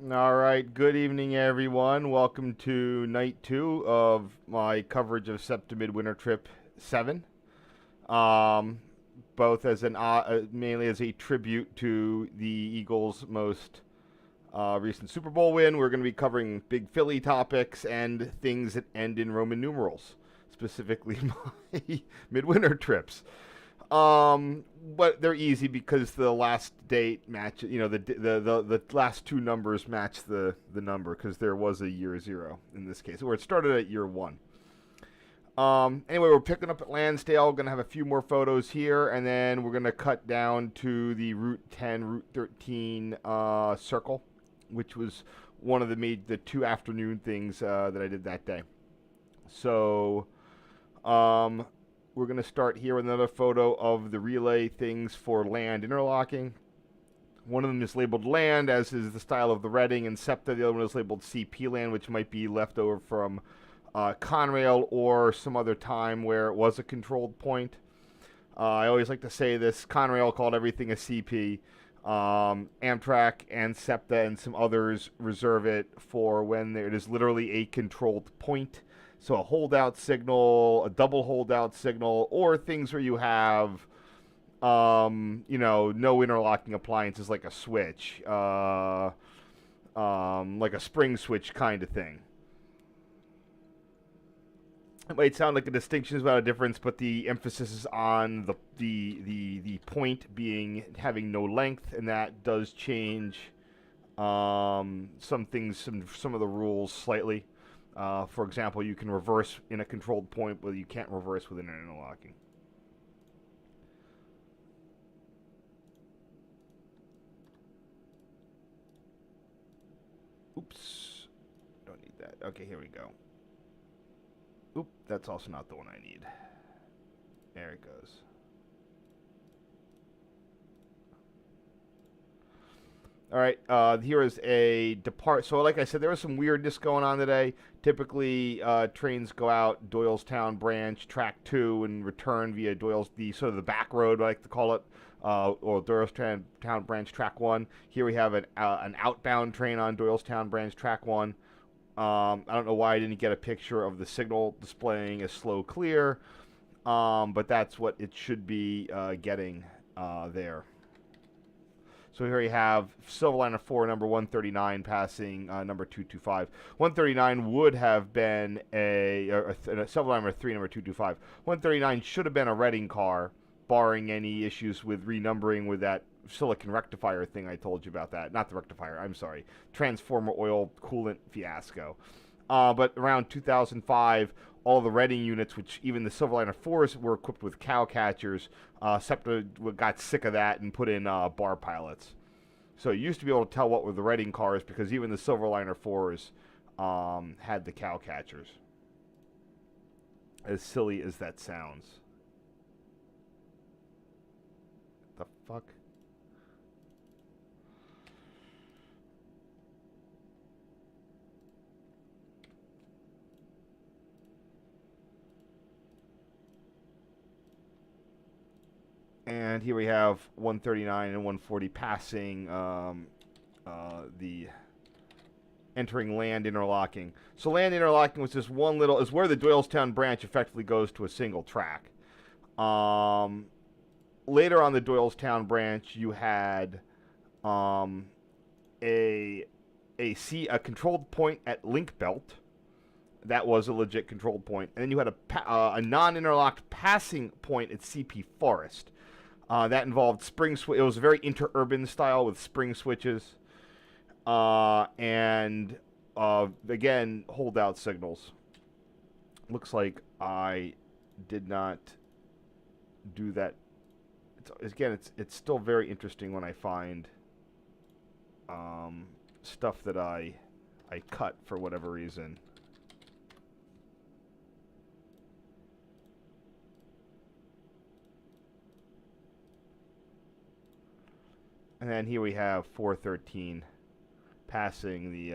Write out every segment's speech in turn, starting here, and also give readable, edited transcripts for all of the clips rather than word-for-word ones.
All right, good evening, everyone. Welcome to night two of my coverage of SEPTA Mid-Winter Trip 7. Um, both as mainly as a tribute to the Eagles' most recent Super Bowl win. We're going to be covering big Philly topics and things that end in Roman numerals, specifically my midwinter trips. But they're easy because the last date match. The last two numbers match the number because there was a year zero in this case, where it started at year one. Anyway, we're picking up at Lansdale. Going to have a few more photos here, and then we're going to cut down to the Route 10, Route 13 circle, which was one of the two afternoon things that I did that day. So, we're going to start here with another photo of the relay things for land interlocking. One of them is labeled land, as is the style of the Reading and SEPTA. The other one is labeled CP land, which might be left over from Conrail or some other time where it was a controlled point. I always like to say this. Conrail called everything a CP. Amtrak and SEPTA and some others reserve it for when it is literally a controlled point. So a holdout signal, a double holdout signal, or things where you have, no interlocking appliances like a switch, like a spring switch kind of thing. It might sound like a distinction is about a difference, but the emphasis is on the point being having no length, and that does change some things, some of the rules slightly. For example, you can reverse in a controlled point, but you can't reverse within an interlocking. Oops. Don't need that. Okay, here we go. Oop, that's also not the one I need. There it goes. All right, here is a depart. So, like I said, there was some weirdness going on today. Typically, trains go out Doylestown branch, track 2, and return via the sort of the back road, I like to call it, or Doylestown branch, track 1. Here we have an outbound train on Doylestown branch, track 1. I don't know why I didn't get a picture of the signal displaying as slow clear, but that's what it should be getting there. So here you have Silverliner 4, number 139, passing number 225. 139 would have been Silverliner 3, number 225. 139 should have been a Reading car, barring any issues with renumbering with that silicon rectifier thing I told you about that. Not the rectifier, I'm sorry. Transformer oil coolant fiasco. But around 2005, all the Reading units, which even the Silverliner 4s were equipped with cow catchers, SEPTA got sick of that and put in bar pilots. So you used to be able to tell what were the Reading cars because even the Silverliner 4s had the cow catchers. As silly as that sounds. The fuck? And here we have 139 and 140 passing the entering land interlocking. So land interlocking was just one little, is where the Doylestown branch effectively goes to a single track. Later on the Doylestown branch, you had a controlled point at Link Belt. That was a legit controlled point. And then you had a non-interlocked passing point at CP Forest. That involved it was a very interurban style with spring switches. And again, holdout signals. Looks like I did not do that. It's still very interesting when I find stuff that I cut for whatever reason. And then here we have 413 passing the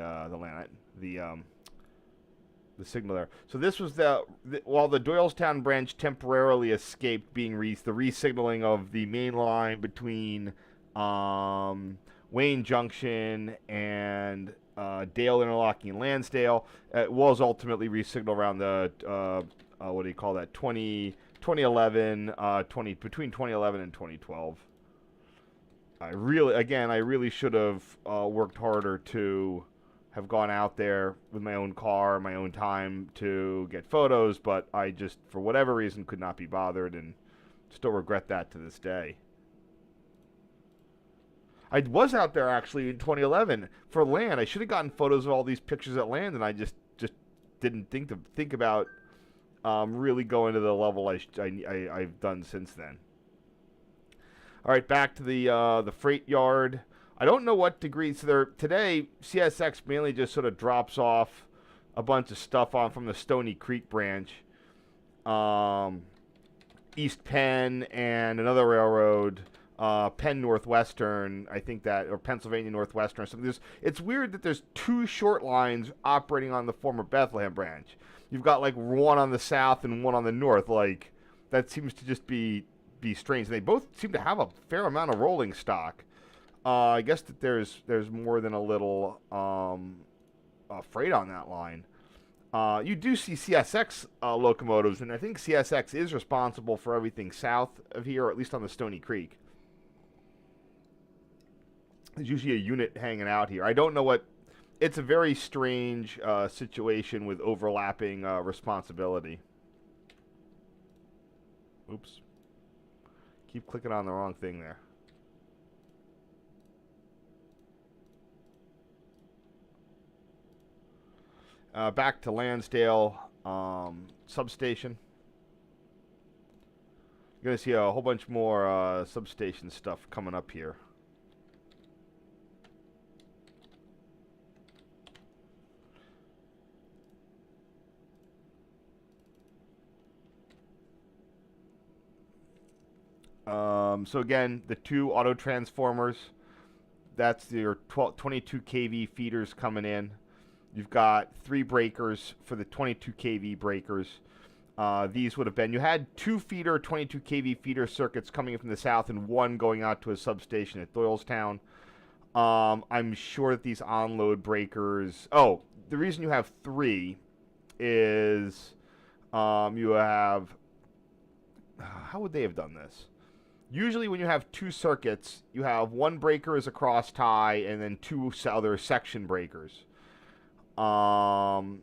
signal there. So this was while the Doylestown branch temporarily escaped being the resignaling of the main line between Wayne Junction and Dale interlocking in Lansdale. It was ultimately resignaled around the what do you call that? 2011, between 2011 and 2012. I really should have worked harder to have gone out there with my own car, my own time to get photos, but I just, for whatever reason, could not be bothered, and still regret that to this day. I was out there actually in 2011 for land. I should have gotten photos of all these pictures at land, and I just didn't think about really going to the level I've done since then. All right, back to the freight yard. I don't know what degrees. So today, CSX mainly just sort of drops off a bunch of stuff on from the Stony Creek branch, East Penn, and another railroad, Penn Northwestern, I think that, or Pennsylvania Northwestern or something. It's weird that there's two short lines operating on the former Bethlehem branch. You've got like one on the south and one on the north. Like, that seems to just be strange. And they both seem to have a fair amount of rolling stock. I guess that there's more than a little freight on that line. You do see CSX locomotives, and I think CSX is responsible for everything south of here, or at least on the Stony Creek. There's usually a unit hanging out here. I don't know what... It's a very strange situation with overlapping responsibility. Oops. Keep clicking on the wrong thing there. Back to Lansdale substation. You're going to see a whole bunch more substation stuff coming up here. So again, the two auto transformers, that's your 22 kV feeders coming in. You've got 3 breakers for the 22 kV breakers. These would have been, you had 2 feeder 22 kV feeder circuits coming in from the south and 1 going out to a substation at Doylestown. I'm sure that these onload breakers, the reason you have 3 is you have, how would they have done this? Usually when you have 2 circuits, you have 1 breaker as a cross tie and then 2 other section breakers. I'm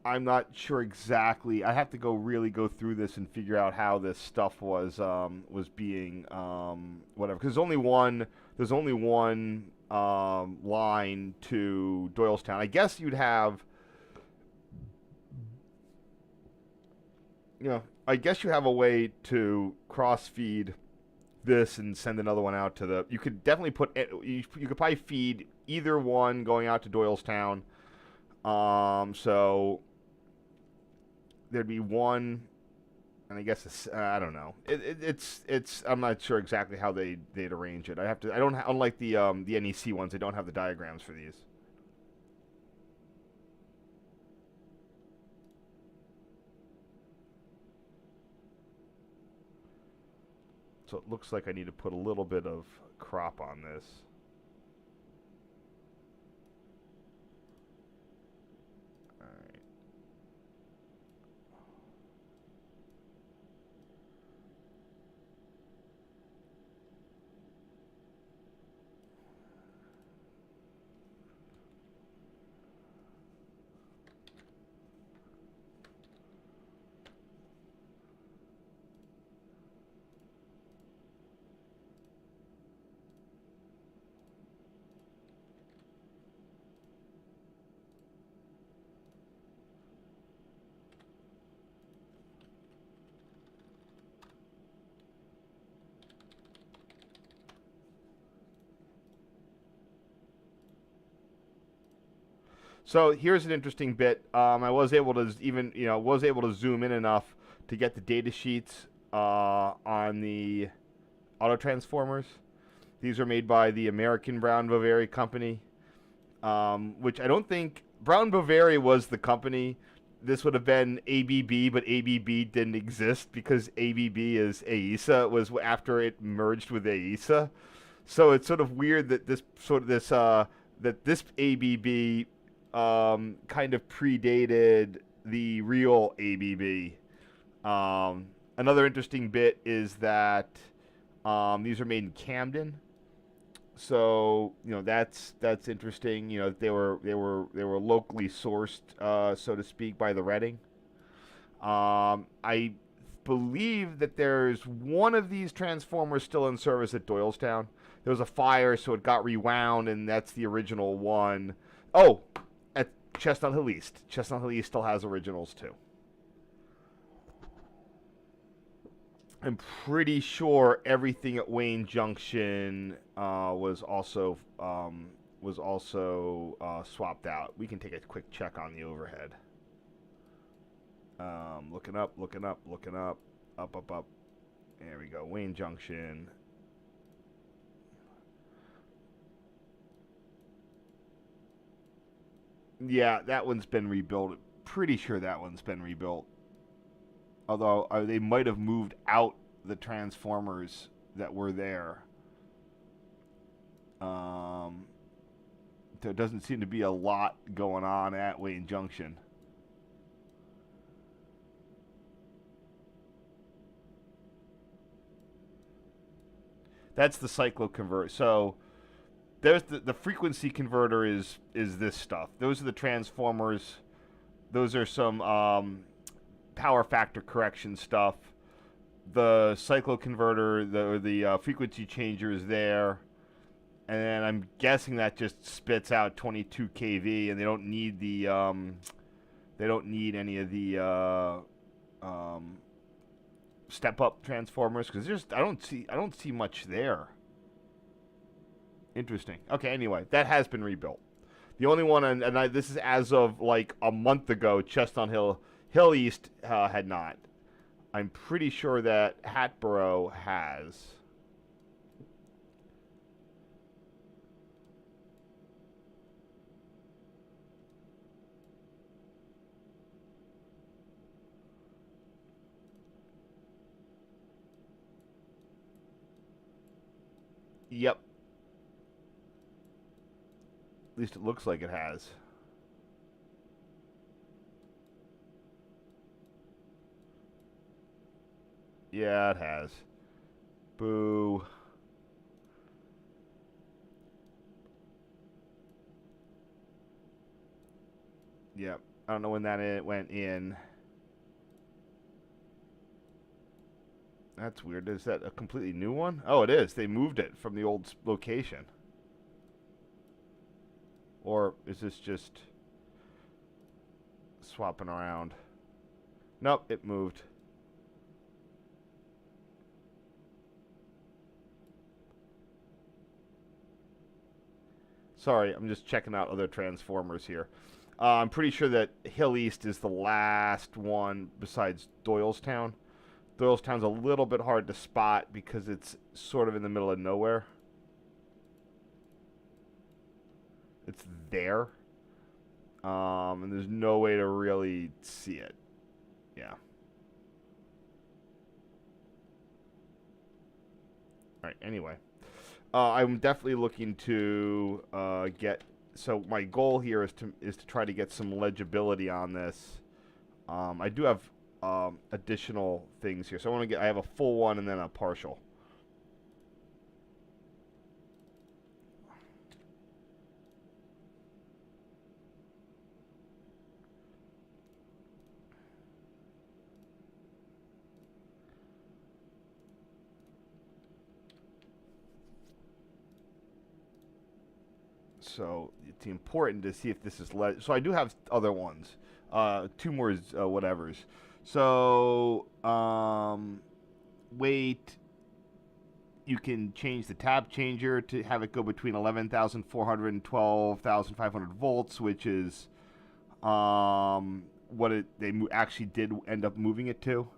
not sure exactly. I have to really go through this and figure out how this stuff was being whatever. Because there's only one line to Doylestown. I guess you'd have, I guess you have a way to cross feed this and send another one out to the... You could definitely put... You could probably feed either one going out to Doylestown. So there'd be one, and I guess I don't know. It's I'm not sure exactly how they'd arrange it. Unlike the NEC ones, they don't have the diagrams for these. So it looks like I need to put a little bit of crop on this. All right. So here's an interesting bit. I was able to zoom in enough to get the data sheets on the auto transformers. These are made by the American Brown Boveri company, which I don't think Brown Boveri was the company. this would have been ABB, but ABB didn't exist because ABB is AISA. It was after it merged with AISA. So it's sort of weird that this ABB kind of predated the real ABB. Another interesting bit is that these are made in Camden, so that's interesting. They were locally sourced, so to speak, by the Reading. I believe that there's one of these transformers still in service at Doylestown. There was a fire, so it got rewound, and that's the original one. Oh, at Chestnut Hill East. Chestnut Hill East still has originals too. I'm pretty sure everything at Wayne Junction was also swapped out. We can take a quick check on the overhead. Looking up, up. There we go. Wayne Junction. Yeah, that one's been rebuilt. Pretty sure that one's been rebuilt. Although they might have moved out the transformers that were there. There doesn't seem to be a lot going on at Wayne Junction. That's the cycloconverter. So there's the frequency converter is this stuff. Those are the transformers. Those are some power factor correction stuff. The cycloconverter, the frequency changer is there, and then I'm guessing that just spits out 22 kV, and they don't need any of the step up transformers because I don't see much there. Interesting. Okay, anyway, that has been rebuilt. The only one, this is as of like a month ago, Chestnut Hill East had not. I'm pretty sure that Hatboro has. Yep. At least it looks like it has. Yeah, it has. Boo. Yep. I don't know when that went in. That's weird. Is that a completely new one? Oh, it is. They moved it from the old location. Or is this just swapping around? Nope, it moved. Sorry, I'm just checking out other transformers here. I'm pretty sure that Hill East is the last one besides Doylestown. Doylestown's a little bit hard to spot because it's sort of in the middle of nowhere. It's there. And there's no way to really see it. Yeah. Alright, anyway. I'm definitely looking to get... So my goal here is to try to get some legibility on this. I do have additional things here. So I have a full one and then a partial. So it's important to see if this is so I do have other ones, two more whatevers. So wait, you can change the tab changer to have it go between 11,400 and 12,500 volts, which is what they actually did end up moving it to.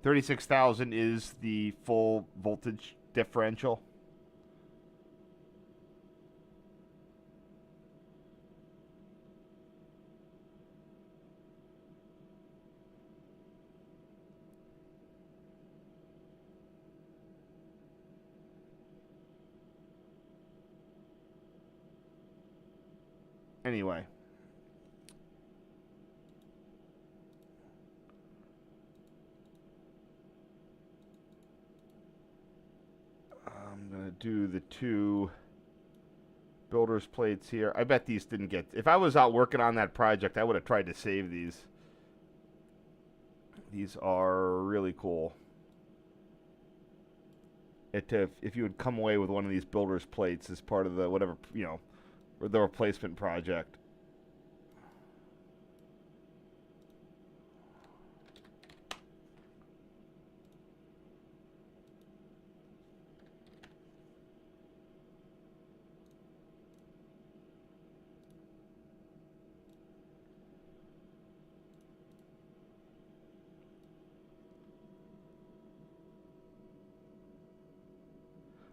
36,000 is the full voltage differential. Anyway. I'm going to do the 2 builder's plates here. I bet these didn't get... If I was out working on that project, I would have tried to save these. These are really cool. If you would come away with one of these builder's plates as part of the whatever, you know, or the replacement project.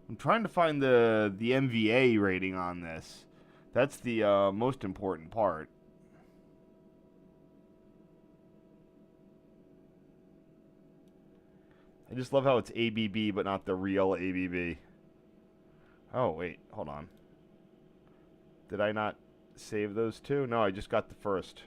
I'm trying to find the MVA rating on this. That's the most important part. I just love how it's ABB, but not the real ABB. Oh, wait. Hold on. Did I not save those 2? No, I just got the first.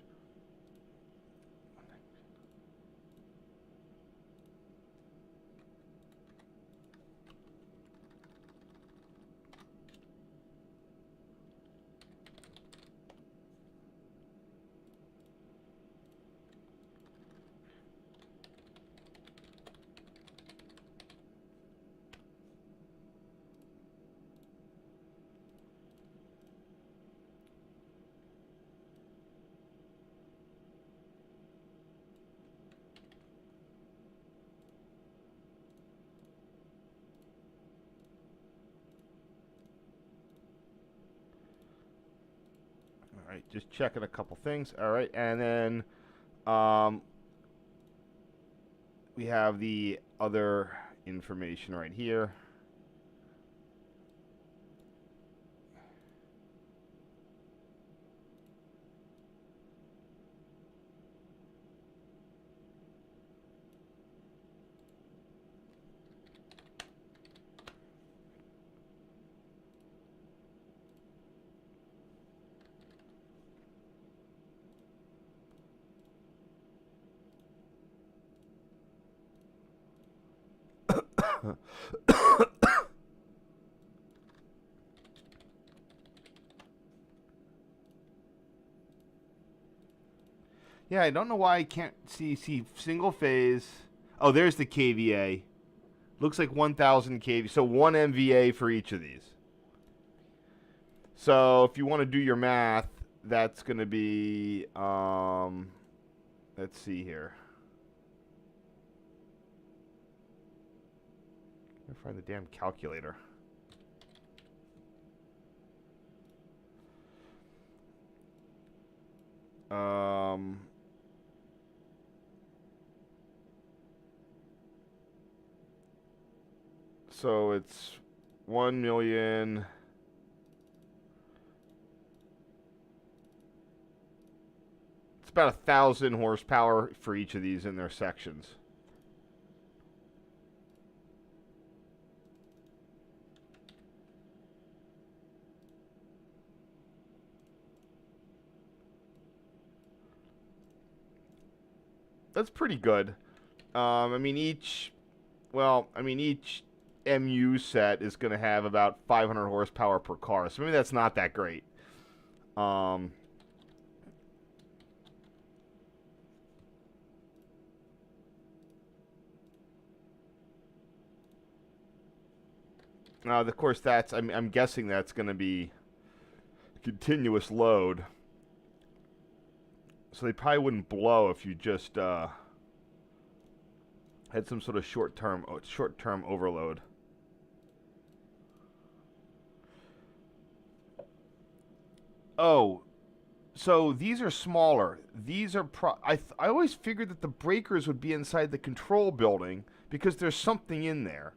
Alright, just checking a couple things. Alright, and then we have the other information right here. Yeah, I don't know why I can't see single phase. Oh, there's the kVA. Looks like 1,000 kVA. So 1 MVA for each of these. So if you want to do your math, that's going to be, let's see here. Let me find the damn calculator. So it's 1 million. It's about 1,000 horsepower for each of these in their sections. That's pretty good. I mean, each MU set is going to have about 500 horsepower per car, so maybe that's not that great. Now, of course, that's I'm guessing that's going to be continuous load. So they probably wouldn't blow if you just had some sort of short-term overload. Oh, So these are smaller. These are I always figured that the breakers would be inside the control building because there's something in there,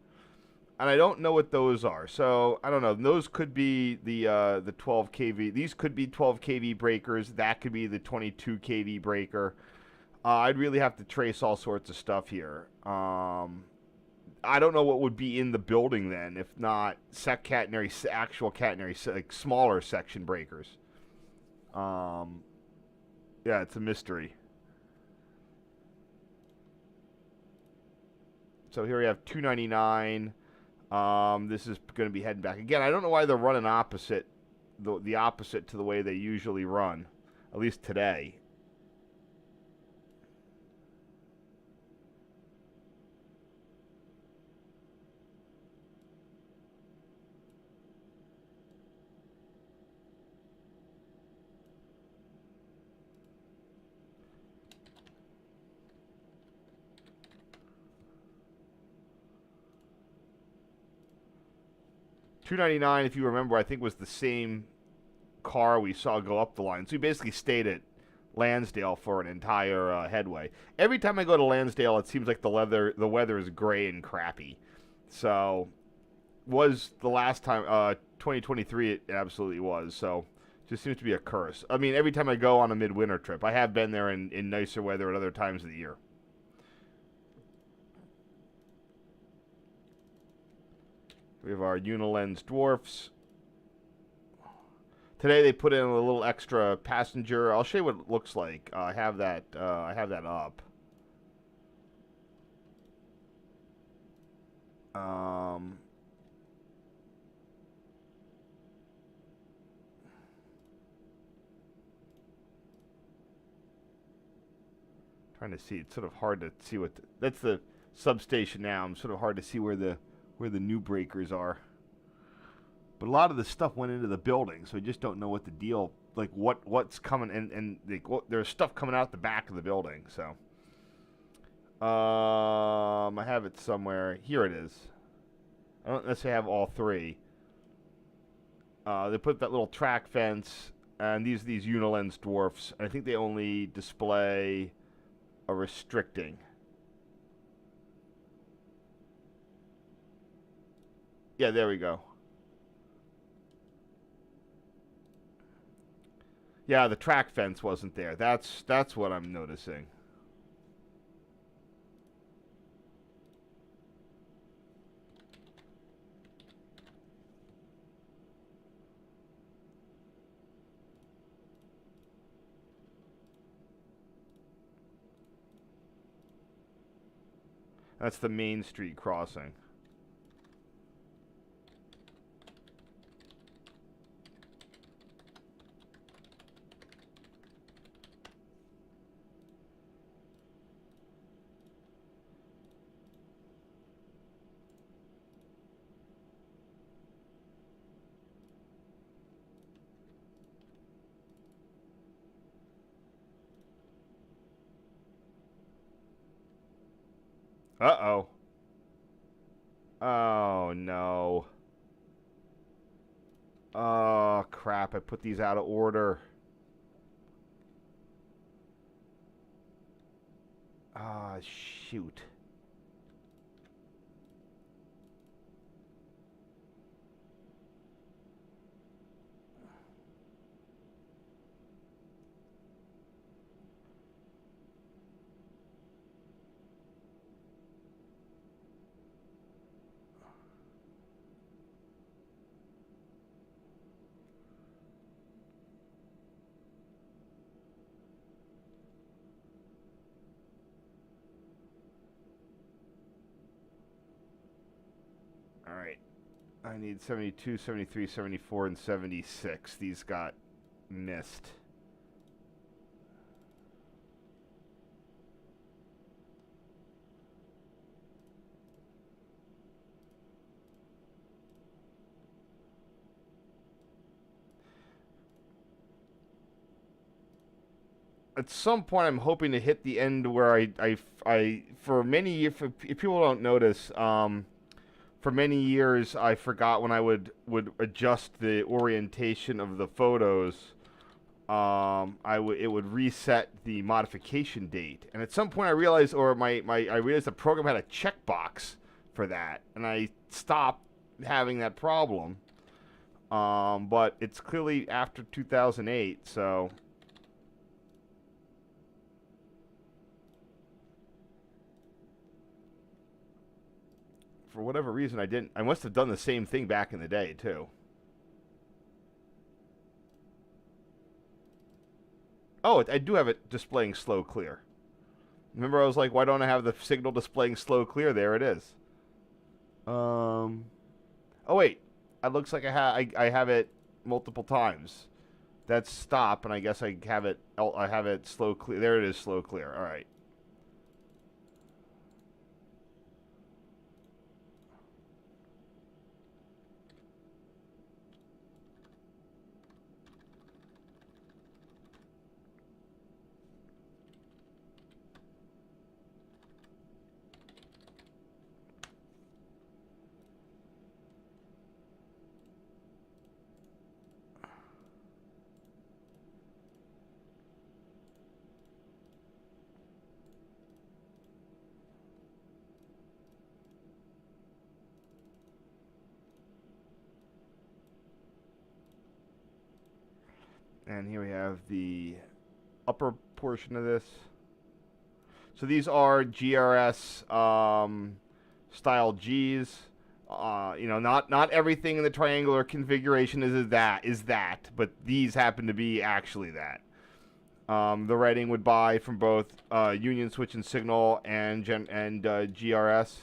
and I don't know what those are. So I don't know. Those could be the 12 kV. These could be 12 kV breakers. That could be the 22 kV breaker. I'd really have to trace all sorts of stuff here. I don't know what would be in the building then, if not actual catenary, like smaller section breakers. Yeah, it's a mystery. So here we have 299. This is going to be heading back again. I don't know why they're running opposite, the opposite to the way they usually run, at least today. $299, if you remember, I think was the same car we saw go up the line. So we basically stayed at Lansdale for an entire headway. Every time I go to Lansdale, it seems like the weather is gray and crappy. So was the last time 2023? It absolutely was. So just seems to be a curse. I mean, every time I go on a midwinter trip, I have been there in nicer weather at other times of the year. We have our Unilens dwarfs. Today they put in a little extra passenger. I'll show you what it looks like. I have that up. Trying to see. It's sort of hard to see what that's the substation now. I'm sort of hard to see where the new breakers are. But a lot of the stuff went into the building, so we just don't know what the deal, like what's coming, and like, there's stuff coming out the back of the building. So, I have it somewhere. Here it is. I don't necessarily have all three. They put that little track fence, and these Unilens dwarfs. And I think they only display a restricting. Yeah, there we go. Yeah, the track fence wasn't there. That's what I'm noticing. That's the Main Street crossing. Uh-oh. Oh, no. Oh, crap. I put these out of order. Ah, shoot. All right. I need 72, 73, 74, and 76. These got missed. At some point, I'm hoping to hit the end where I for many years, if people don't notice, for many years, I forgot when I would adjust the orientation of the photos it would reset the modification date. And at some point I realized, I realized the program had a checkbox for that, and I stopped having that problem. But it's clearly after 2008, so for whatever reason I didn't. I must have done the same thing back in the day too. Oh, I do have it displaying slow clear. Remember, I was like, why don't I have the signal displaying slow clear? There it is. Oh wait, it looks like I have it multiple times. That's stop, and I guess I have it. I have it slow clear. There it is, slow clear. All right. And here we have the upper portion of this. So these are GRS style Gs. Not everything in the triangular configuration is that, but these happen to be actually that. The writing would buy from both Union Switch and Signal and GRS.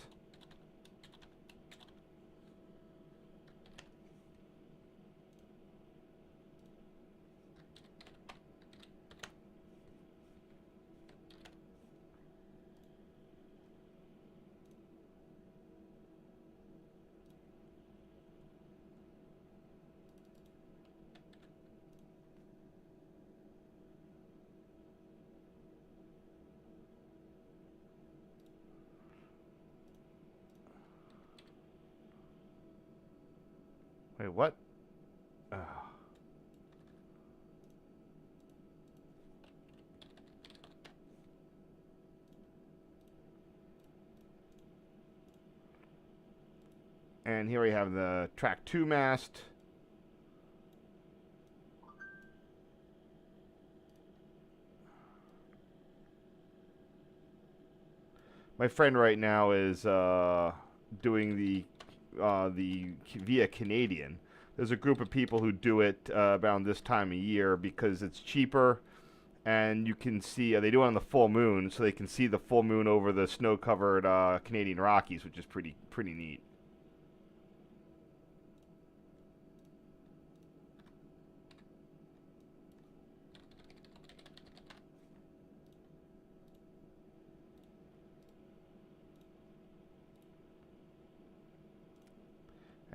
Wait, what? Oh. And here we have the track 2 mast. My friend right now is doing the via Canadian. There's a group of people who do it around this time of year because it's cheaper, and you can see they do it on the full moon, so they can see the full moon over the snow-covered Canadian Rockies, which is pretty neat.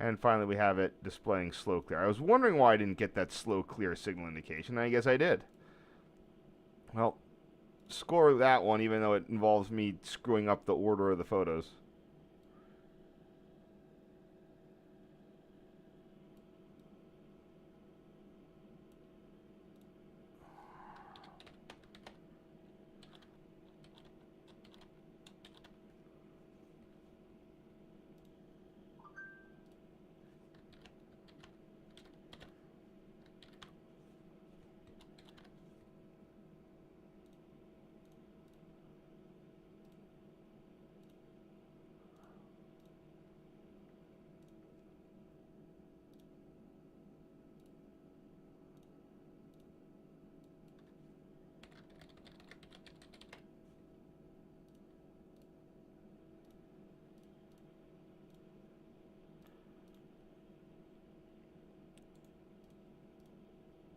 And finally, we have it displaying slow clear. I was wondering why I didn't get that slow clear signal indication, and I guess I did. Well, score that one, even though it involves me screwing up the order of the photos.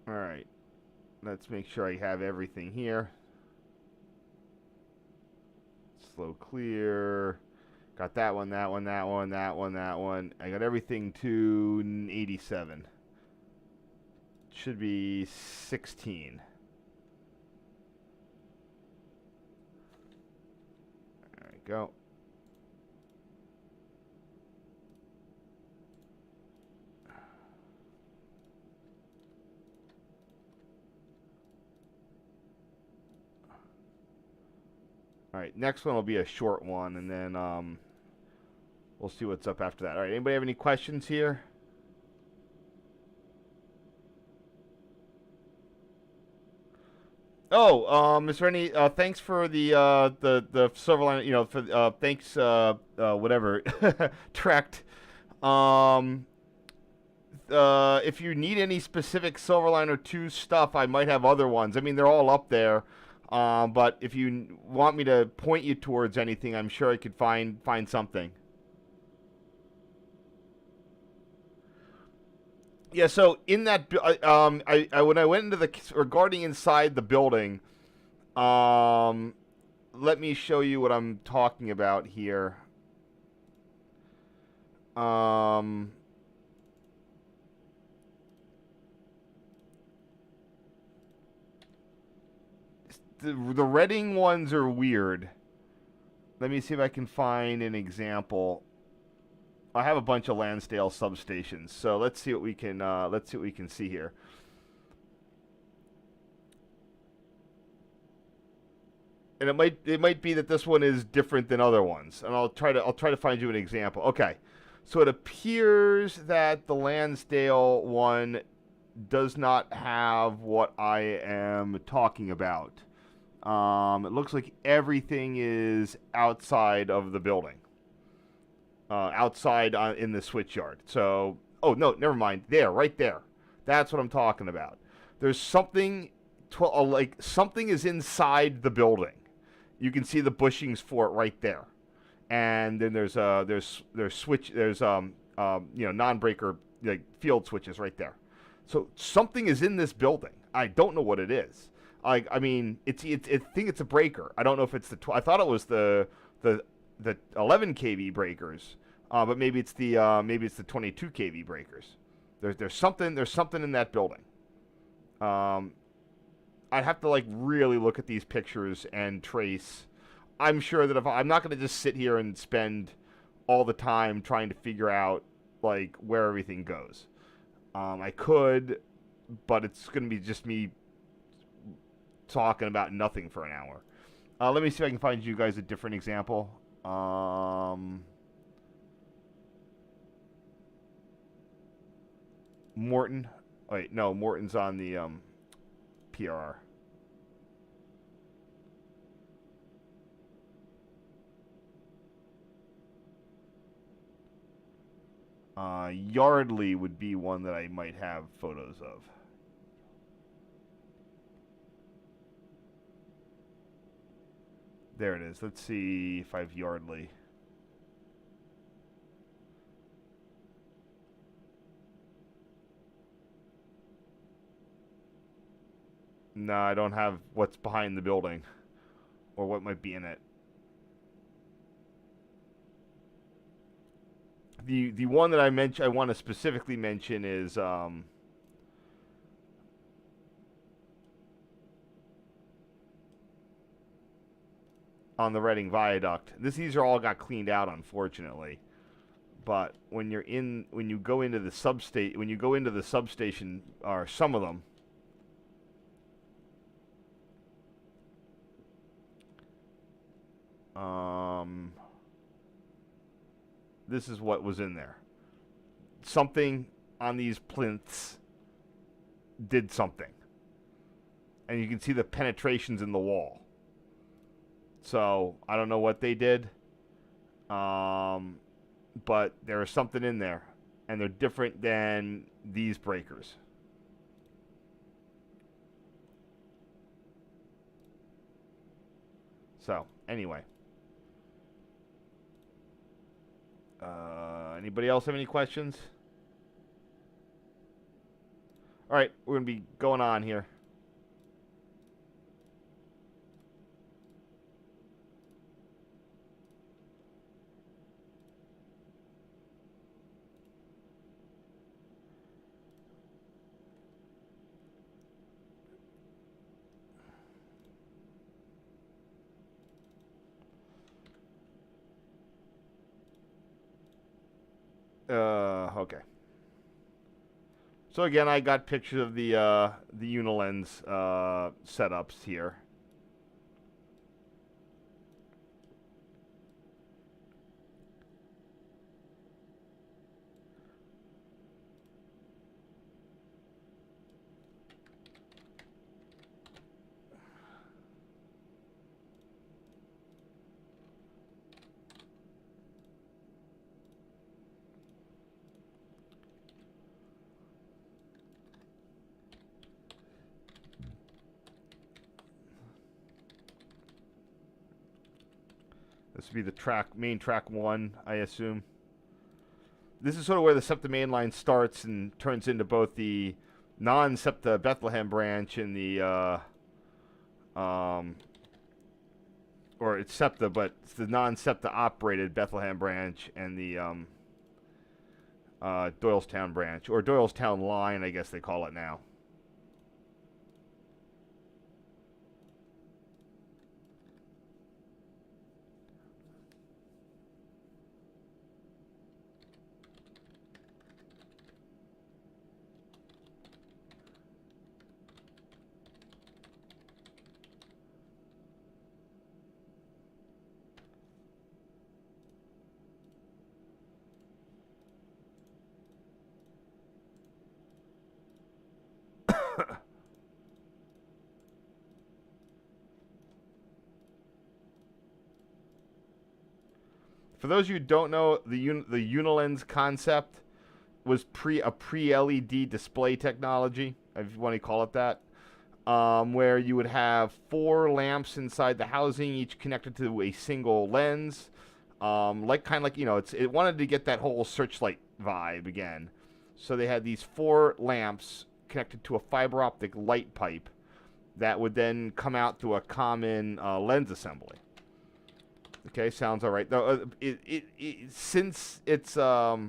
Alright, let's make sure I have everything here. Slow clear. Got that one, that one, that one, that one, that one. I got everything to 87. Should be 16. There we go. right, next one will be a short one, and then we'll see what's up after that. All right, anybody have any questions here? Oh, is there any? Thanks for the silver line. You know, for thanks. Whatever. Tracked. Um, if you need any specific Silverliner 2 stuff, I might have other ones. I mean, they're all up there. But if you want me to point you towards anything, I'm sure I could find something. Yeah, so in that, I when I went into the regarding inside the building, um, let me show you what I'm talking about here. Um, the Reading ones are weird. Let me see if I can find an example. I have a bunch of Lansdale substations, so let's see what we can see here. And it might be that this one is different than other ones, and I'll try to find you an example. Okay, so it appears that the Lansdale one does not have what I am talking about. It looks like everything is outside of the building, outside in the switch yard. So, oh no, never mind. There, right there. That's what I'm talking about. There's something, like something is inside the building. You can see the bushings for it right there, and then there's non-breaker like field switches right there. So something is in this building. I don't know what it is. I mean, I think it's a breaker. I don't know if it's I thought it was the 11 kV breakers, but maybe it's the 22 kV breakers. There's something in that building. I'd have to like really look at these pictures and trace. I'm sure that if I'm not going to just sit here and spend all the time trying to figure out like where everything goes. I could, but it's going to be just me talking about nothing for an hour. Let me see if I can find you guys a different example. Morton. Wait, no, Morton's on the PRR. Yardley would be one that I might have photos of. There it is. Let's see if I have Yardley. No, I don't have what's behind the building or what might be in it. The one that I want to specifically mention is on the Reading Viaduct. These are all got cleaned out, unfortunately. But when you go into the substation, or some of them, this is what was in there. Something on these plinths did something. And you can see the penetrations in the wall. So, I don't know what they did. But there is something in there. And they're different than these breakers. So, anyway. Anybody else have any questions? All right, we're going to be going on here. Okay. So again, I got pictures of the Unilens setups here. This would be the main track 1, I assume. This is sort of where the SEPTA main line starts and turns into both the non-SEPTA Bethlehem branch and the, or it's SEPTA, but it's the non-SEPTA operated Bethlehem branch and the Doylestown branch, or Doylestown line, I guess they call it now. For those of you who don't know, the Unilens concept was a pre-LED display technology, if you want to call it that, where you would have 4 lamps inside the housing, each connected to a single lens, kind of like it wanted to get that whole searchlight vibe again. So they had these 4 lamps connected to a fiber optic light pipe that would then come out through a common lens assembly. Okay, sounds all right. Though since its debut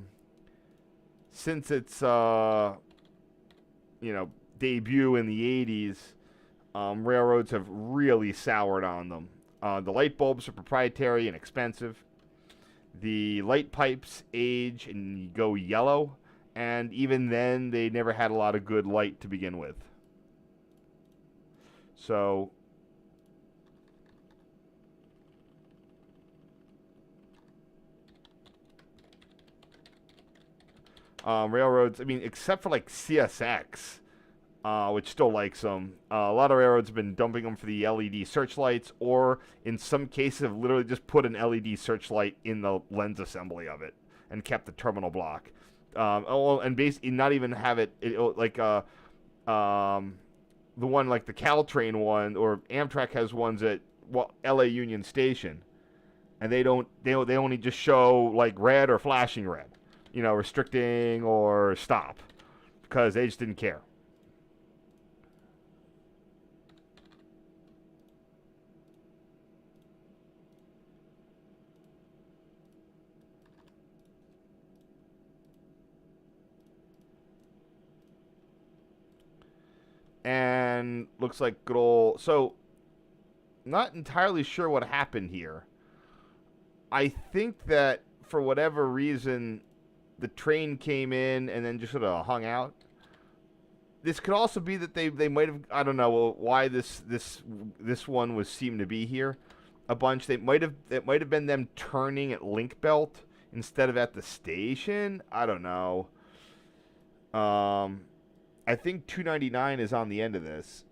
in the 80s, railroads have really soured on them. The light bulbs are proprietary and expensive. The light pipes age and go yellow, and even then, they never had a lot of good light to begin with. So railroads, I mean, except for like CSX, which still likes them, a lot of railroads have been dumping them for the LED searchlights, or in some cases have literally just put an LED searchlight in the lens assembly of it and kept the terminal block. And basically not even have it like the one like the Caltrain one, or Amtrak has ones at LA Union Station, and they only just show like red or flashing red, restricting or stop, because they just didn't care. And looks like good old... So, not entirely sure what happened here. I think that, for whatever reason, the train came in and then just sort of hung out. This could also be that they might have... I don't know why this one seemed to be here a bunch. It might have been them turning at Link Belt instead of at the station. I don't know. I think 299 is on the end of this.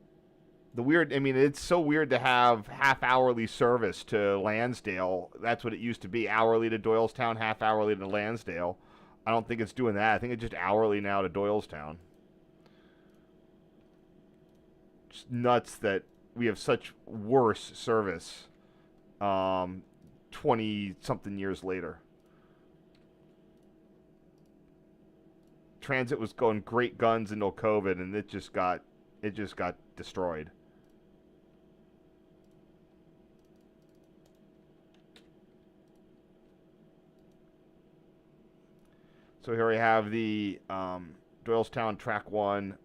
It's so weird to have half-hourly service to Lansdale. That's what it used to be, hourly to Doylestown, half-hourly to Lansdale. I don't think it's doing that. I think it's just hourly now to Doylestown. Just nuts that we have such worse service 20-something years later. Transit was going great guns until COVID, and it just got destroyed. So here we have the Doylestown Track 1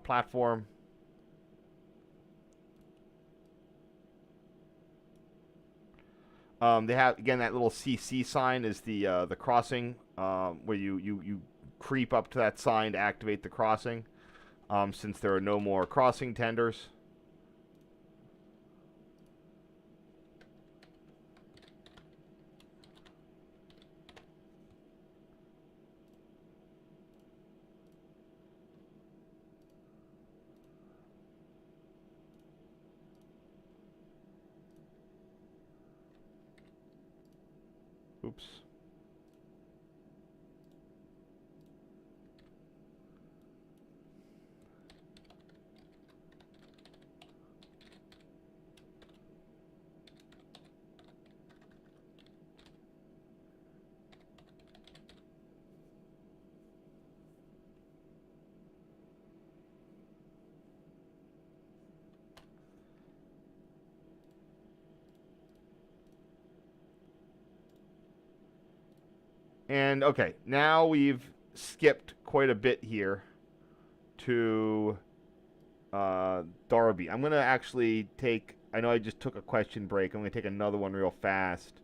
platform. They have, again, that little CC sign is the crossing, where you creep up to that sign to activate the crossing, since there are no more crossing tenders. Oops. And okay, now we've skipped quite a bit here to Darby. I'm gonna actually take. I know I just took a question break. I'm gonna take another one real fast,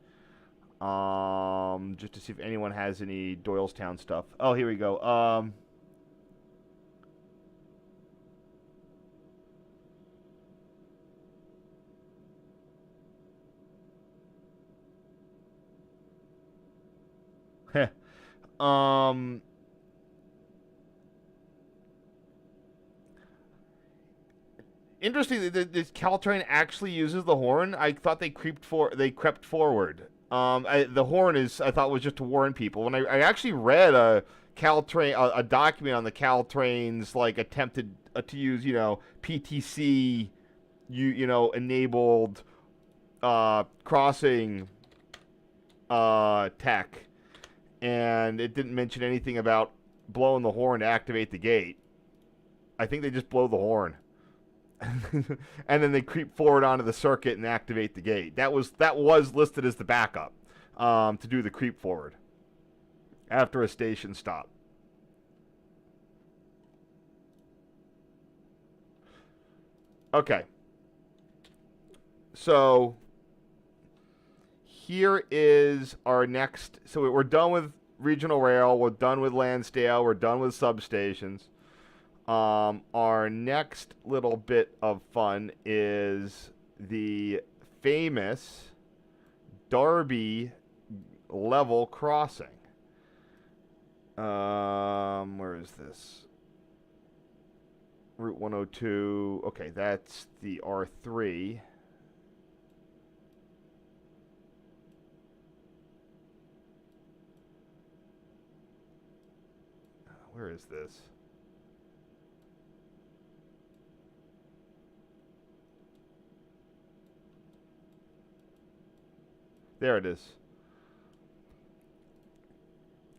just to see if anyone has any Doylestown stuff. Oh, here we go. um. Interesting that this Caltrain actually uses the horn. I thought they crept forward. The horn is I thought was just to warn people. When I actually read a Caltrain a document on the Caltrain's like attempted to use PTC enabled crossing tech, and it didn't mention anything about blowing the horn to activate the gate. I think they just blow the horn. And then they creep forward onto the circuit and activate the gate. That was listed as the backup to do the creep forward after a station stop. Okay. So here is our next. So we're done with regional rail. We're done with Lansdale. We're done with substations. Our next little bit of fun is the famous Darby level crossing. Where is this? Route 102. Okay, that's the R3. Where is this? There it is.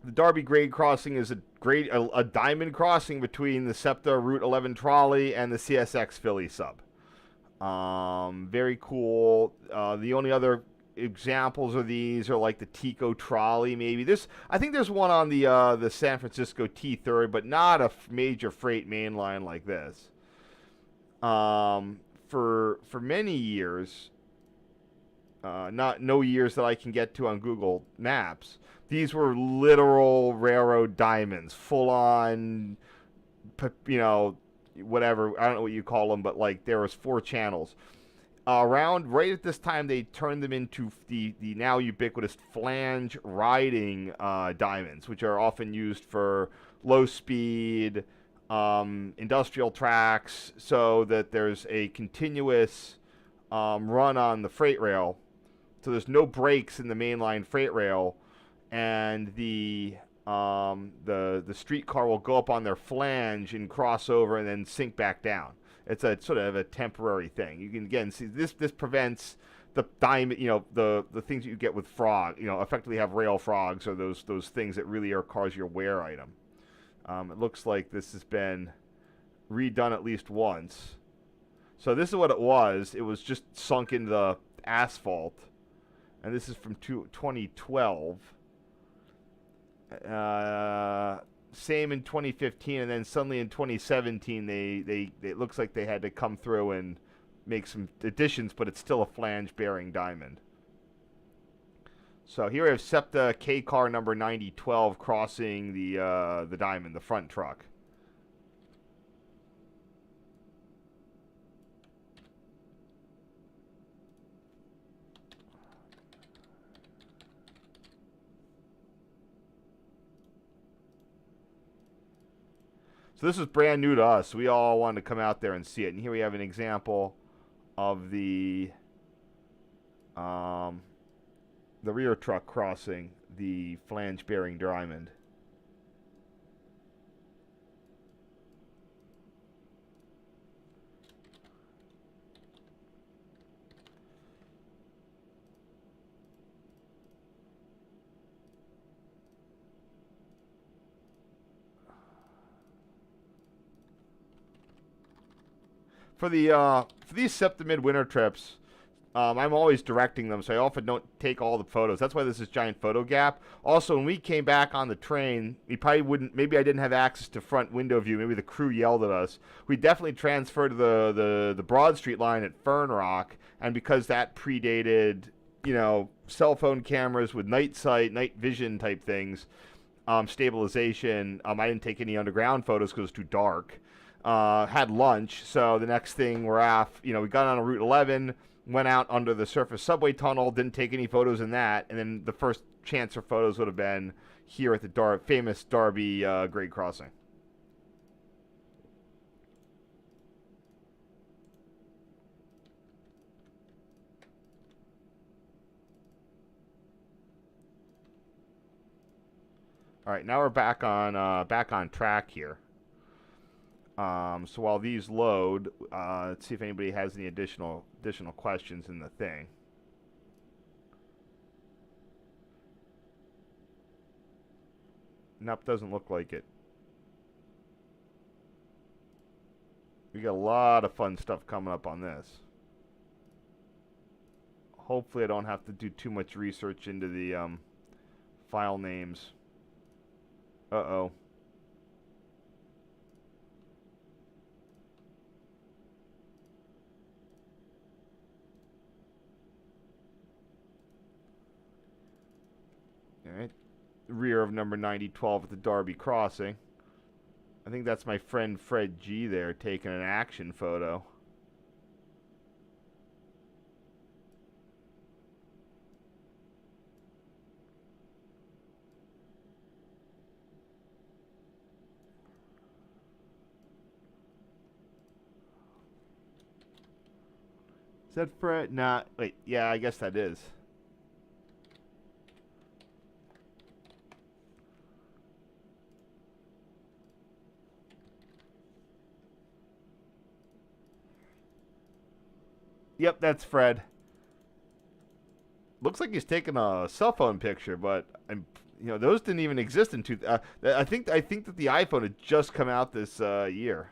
The Darby grade crossing is a diamond crossing between the SEPTA Route 11 trolley and the CSX Philly sub. Very cool. The only other examples of these are like the Tico trolley, maybe. I think there's one on the San Francisco T-30, but not a major freight main line like this. For many years, no years that I can get to on Google Maps, these were literal railroad diamonds, full on, whatever, I don't know what you call them, but like there was 4 channels. Around right at this time, they turned them into the now ubiquitous flange riding diamonds, which are often used for low speed industrial tracks, so that there's a continuous run on the freight rail. So there's no breaks in the mainline freight rail, and the streetcar will go up on their flange and cross over and then sink back down. It's a sort of a temporary thing. You can again see this prevents the diamond, the things that you get with frog, effectively have rail frogs, or those things that really cause your wear item. It looks like this has been redone at least once. So this is what it was. It was just sunk into the asphalt. And this is from 2012. Same in 2015, and then suddenly in 2017, it looks like they had to come through and make some additions, but it's still a flange-bearing diamond. So here we have SEPTA K car number 9012 crossing the diamond, the front truck. So this is brand new to us. We all wanted to come out there and see it. And here we have an example of the rear truck crossing the flange-bearing diamond. For these SEPTA Mid-Winter trips, I'm always directing them, so I often don't take all the photos. That's why there's this giant photo gap. Also, when we came back on the train, we probably wouldn't. Maybe I didn't have access to front window view. Maybe the crew yelled at us. We definitely transferred to the Broad Street line at Fern Rock, and because that predated, cell phone cameras with night sight, night vision type things, stabilization. I didn't take any underground photos because it was too dark. Had lunch, so the next thing we're off. We got on a Route 11. Went out under the surface subway tunnel, didn't take any photos in that, and then the first chance for photos would have been here at the famous Darby grade crossing. All right, now we're back on track here. So while these load, let's see if anybody has any additional questions in the thing. Nope, doesn't look like it. We got a lot of fun stuff coming up on this. Hopefully I don't have to do too much research into the file names. Uh-oh. Alright. Rear of number 9012 at the Darby crossing. I think that's my friend Fred G there taking an action photo. Is that Fred? Nah, wait, yeah, I guess that is. Yep, that's Fred. Looks like he's taking a cell phone picture, but those didn't even exist in I think that the iPhone had just come out this year.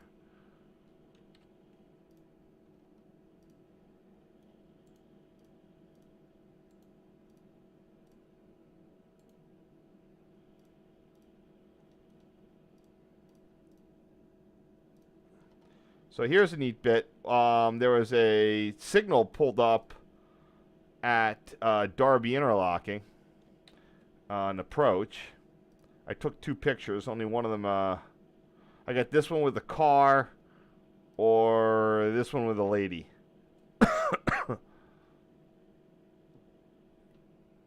So here's a neat bit. There was a signal pulled up at Darby interlocking, an approach. I took 2 pictures. Only one of them. I got this one with the car, or this one with a lady.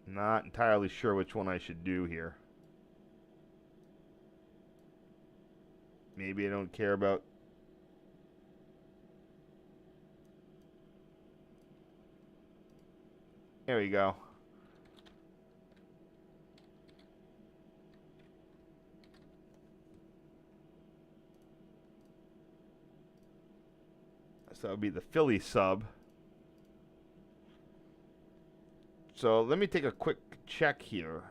Not entirely sure which one I should do here. Maybe I don't care about. There we go. So that would be the Philly sub. So let me take a quick check here.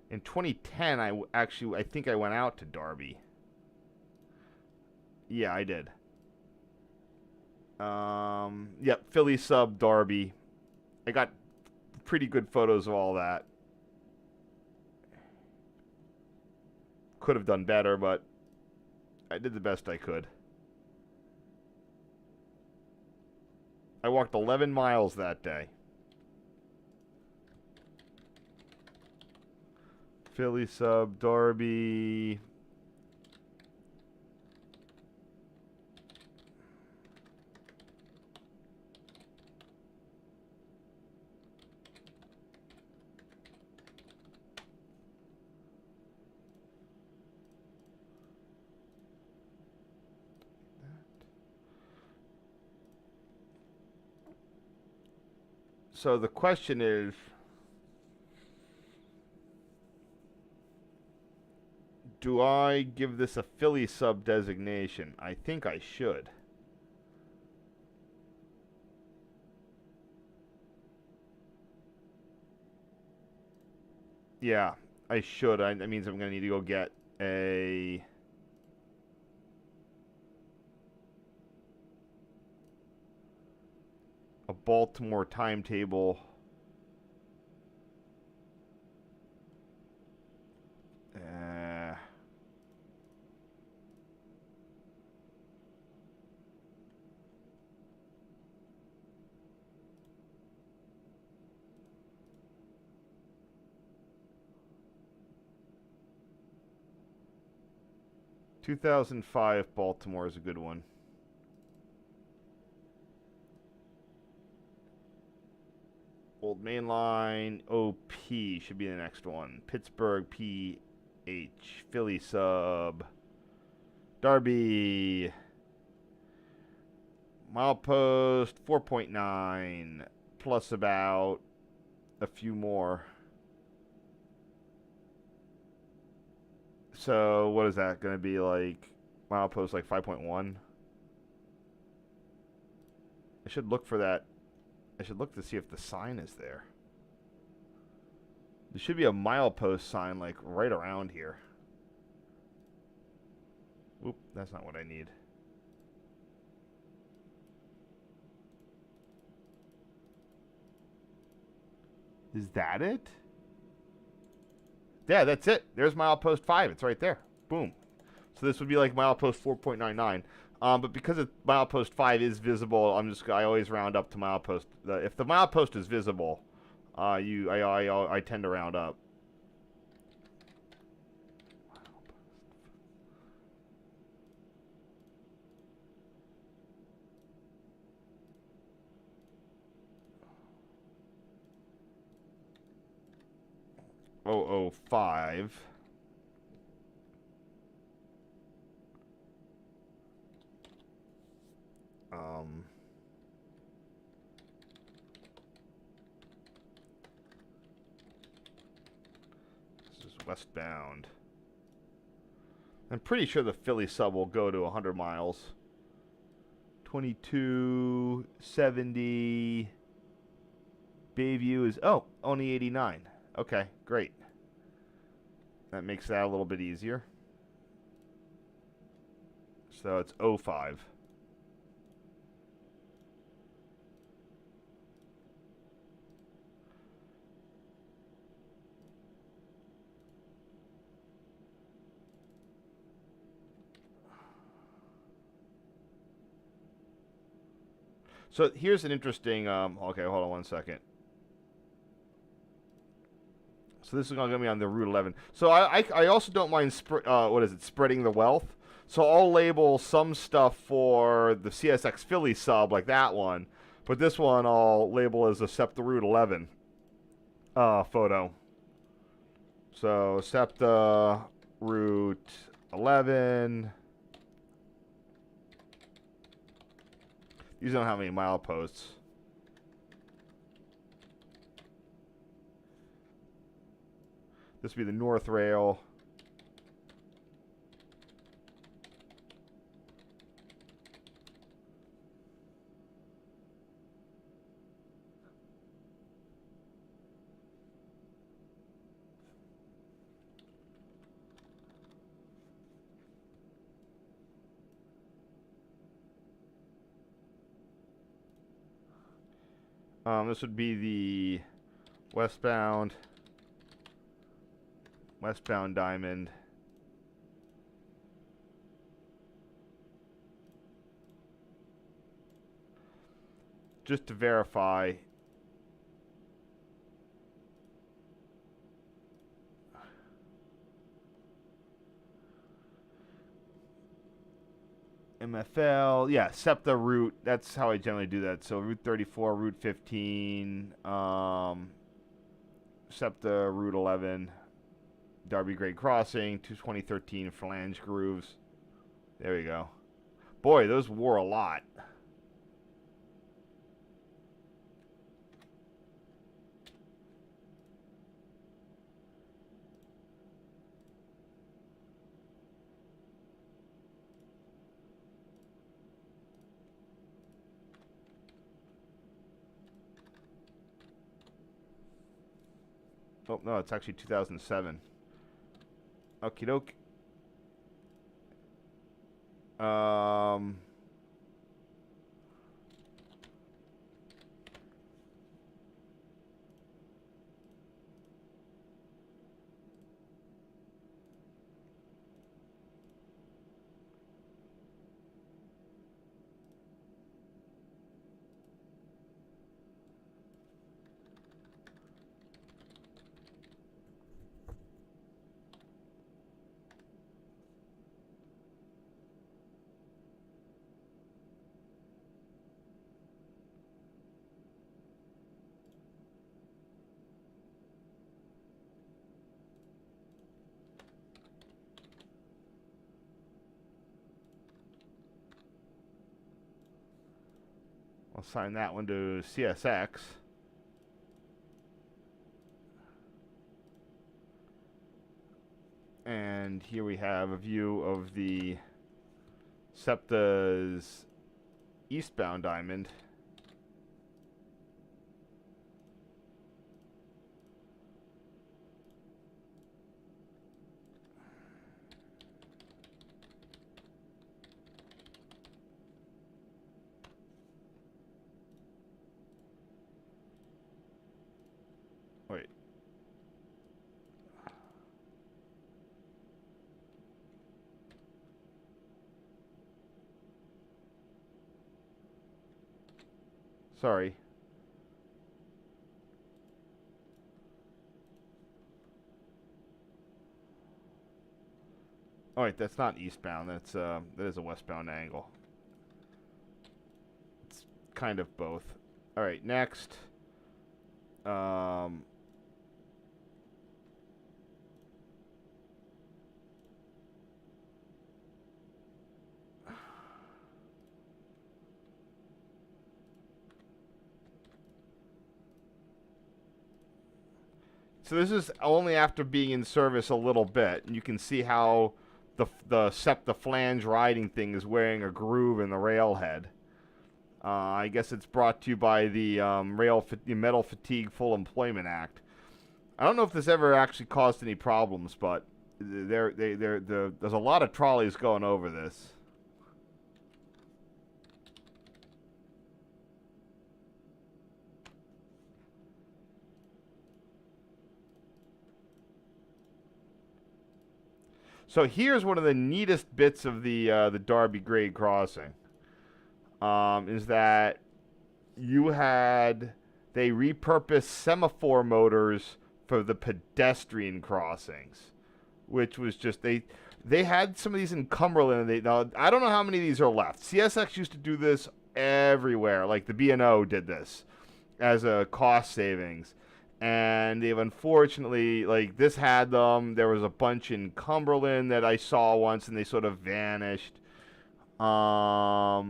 In 2010, I think I went out to Darby. Yeah, I did. Yep, Philly sub Darby. I got pretty good photos of all that. Could have done better, but I did the best I could. I walked 11 miles that day. Philly sub Darby. So the question is, do I give this a Philly sub designation? I think I should. Yeah, I should. That means I'm going to need to go get a a Baltimore timetable. 2005 Baltimore is a good one. Old Main Line, OP should be the next one. Pittsburgh, PH. Philly sub. Darby. Milepost, 4.9. Plus about a few more. So, what is that going to be like? Milepost, like 5.1? I should look for that. I should look to see if the sign is there. There should be a milepost sign like right around here. Oop, that's not what I need. Is that it? Yeah, that's it. There's milepost 5. It's right there. Boom. So this would be like milepost 4.99. But because milepost 5 is visible, I always round up to milepost. If the milepost is visible, I tend to round up. Oh, 05. This is westbound. I'm pretty sure the Philly sub will go to 100 miles. 2270. Bayview is, only 89. Okay, great. That makes that a little bit easier. So it's 05. So here's an interesting, okay, hold on one second. So this is going to be on the Route 11. So I also don't mind, spreading the wealth. So I'll label some stuff for the CSX Philly sub, like that one. But this one I'll label as a SEPTA Route 11 photo. So SEPTA Route 11. These don't have any mileposts. This would be the North Rail. This would be the westbound diamond. Just to verify. MFL, yeah, SEPTA route. That's how I generally do that. So Route 34, Route 15, SEPTA Route 11, Darby Grade Crossing, 2013 Flange Grooves. There we go. Boy, those wore a lot. Oh, no, it's actually 2007. Okie doke. I'll assign that one to CSX. And here we have a view of the SEPTA's eastbound diamond. Wait. Sorry. Oh wait, that's not eastbound. That is a westbound angle. It's kind of both. All right, next. So this is only after being in service a little bit, and you can see how the SEPTA flange riding thing is wearing a groove in the railhead. I guess it's brought to you by the Metal Fatigue Full Employment Act. I don't know if this ever actually caused any problems, but there's a lot of trolleys going over this. So here's one of the neatest bits of the Darby grade crossing. Is that they repurposed semaphore motors for the pedestrian crossings, which was just they had some of these in Cumberland. Now I don't know how many of these are left. CSX used to do this everywhere, like the B&O did this as a cost savings. And they've unfortunately, like, this had them. There was a bunch in Cumberland that I saw once, and they sort of vanished. So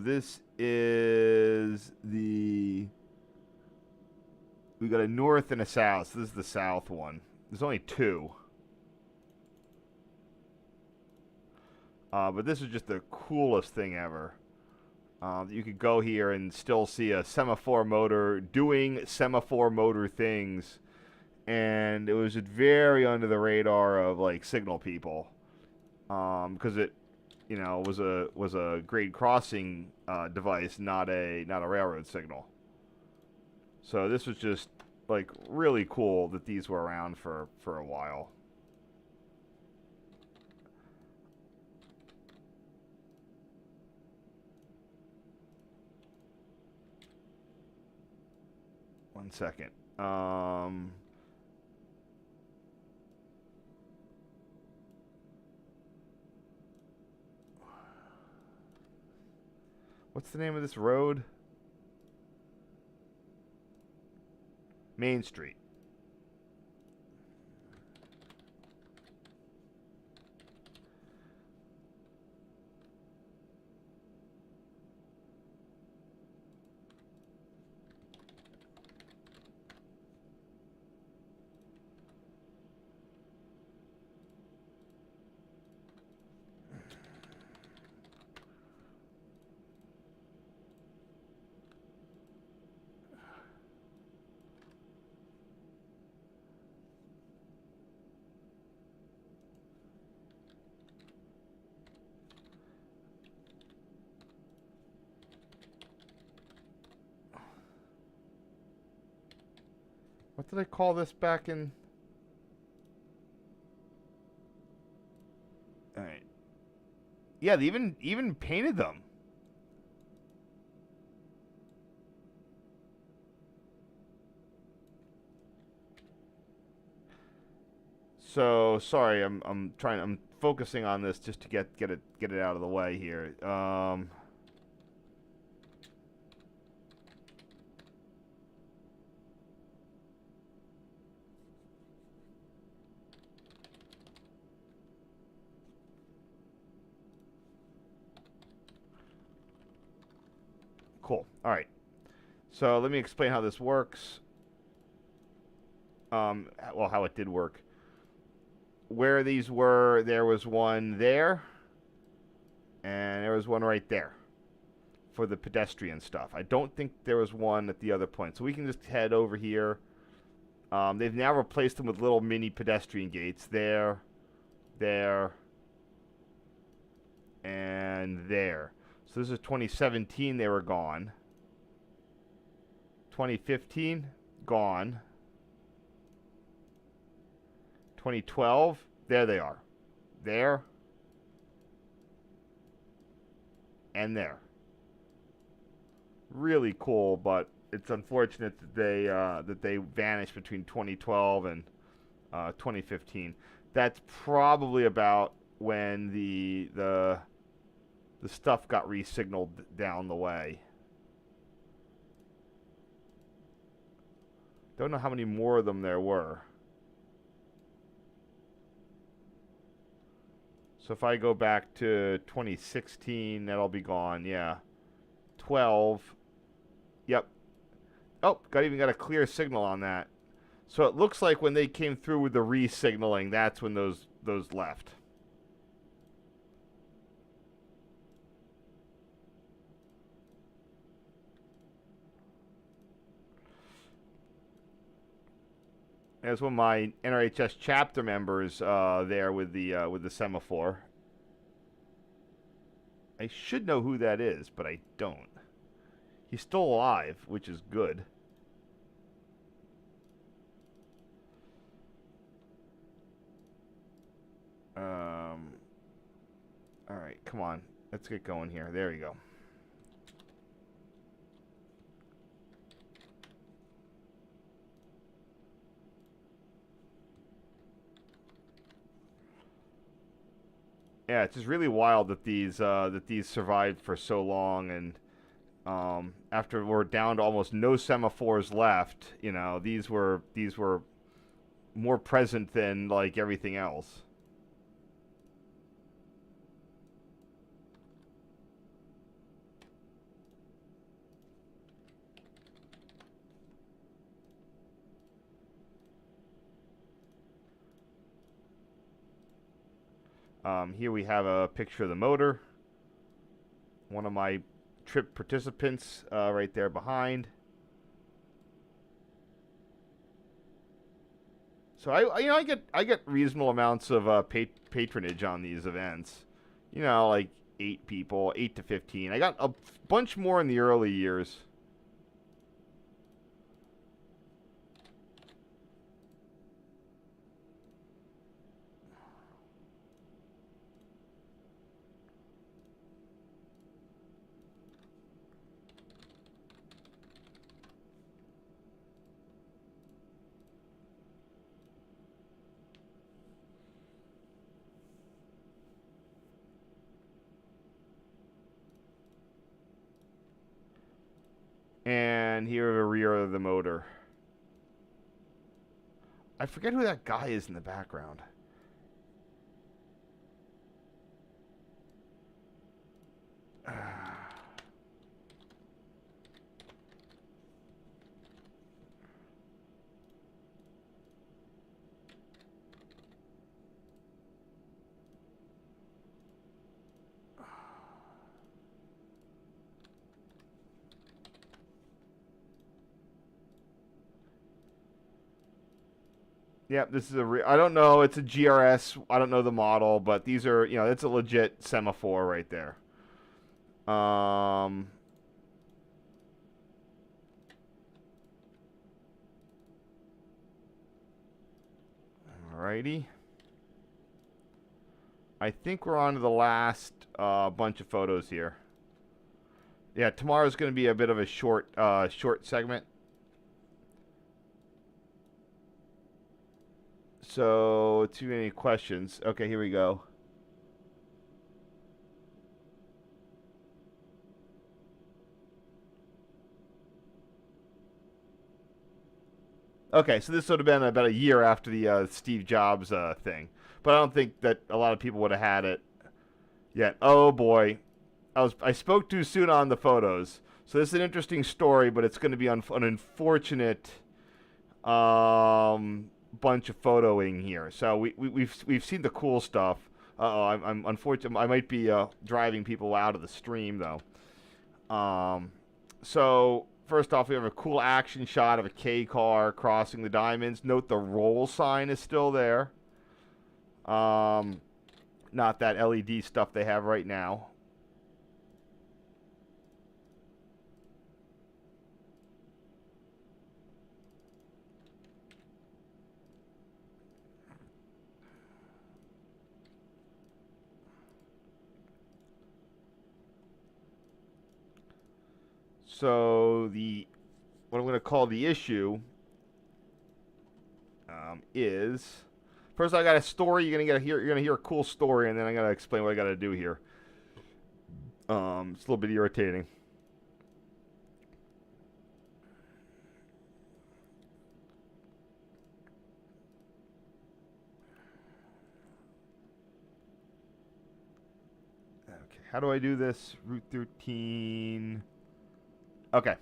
this is we got a north and a south. So this is the south one. There's only two. But this is just the coolest thing ever. You could go here and still see a semaphore motor doing semaphore motor things, and it was very under the radar of like signal people, because it, was a grade crossing device, not a railroad signal. So this was just like really cool that these were around for a while. One second. What's the name of this road? Main Street. What did I call this back in? All right. Yeah, they even painted them. So sorry, I'm focusing on this just to get it out of the way here. Cool. All right. So let me explain how this works. Well, how it did work. Where these were, there was one there, and there was one right there for the pedestrian stuff. I don't think there was one at the other point. So we can just head over here. They've now replaced them with little mini pedestrian gates there, there, and there. So this is 2017, they were gone. 2015, gone. 2012, there they are. There. And there. Really cool, but it's unfortunate that they vanished between 2012 and 2015. That's probably about when the stuff got re-signaled down the way. Don't know how many more of them there were. So if I go back to 2016, that'll be gone. Yeah. 12. Yep. Oh, even got a clear signal on that. So it looks like when they came through with the re-signaling, that's when those left. There's one of my NRHS chapter members there with the semaphore. I should know who that is, but I don't. He's still alive, which is good. All right, come on. Let's get going here. There you go. Yeah, it's just really wild that these survived for so long, and after we're down to almost no semaphores left, you know, these were more present than like everything else. Here we have a picture of the motor. One of my trip participants right there behind. So I get reasonable amounts of patronage on these events. You know, like 8 people, 8 to 15. I got a bunch more in the early years. And here the rear of the motor. I forget who that guy is in the background. Yeah, this is I don't know, it's a GRS. I don't know the model, but these are, you know, it's a legit semaphore right there. Alrighty. I think we're on to the last bunch of photos here. Yeah, tomorrow's going to be a bit of a short segment. So, too many questions. Okay, here we go. Okay, so this would have been about a year after the Steve Jobs thing. But I don't think that a lot of people would have had it yet. Oh boy. I spoke too soon on the photos. So this is an interesting story, but it's going to be an unfortunate bunch of photoing here. So we've seen the cool stuff. I'm unfortunate. I might be driving people out of the stream though. So first off, we have a cool action shot of a K car crossing the diamonds. Note the roll sign is still there. Not that LED stuff they have right now. So what I'm going to call the issue is first I got a story. You're gonna hear a cool story, and then I gotta explain what I gotta do here. It's a little bit irritating. Okay, how do I do this? Route 13. Okay.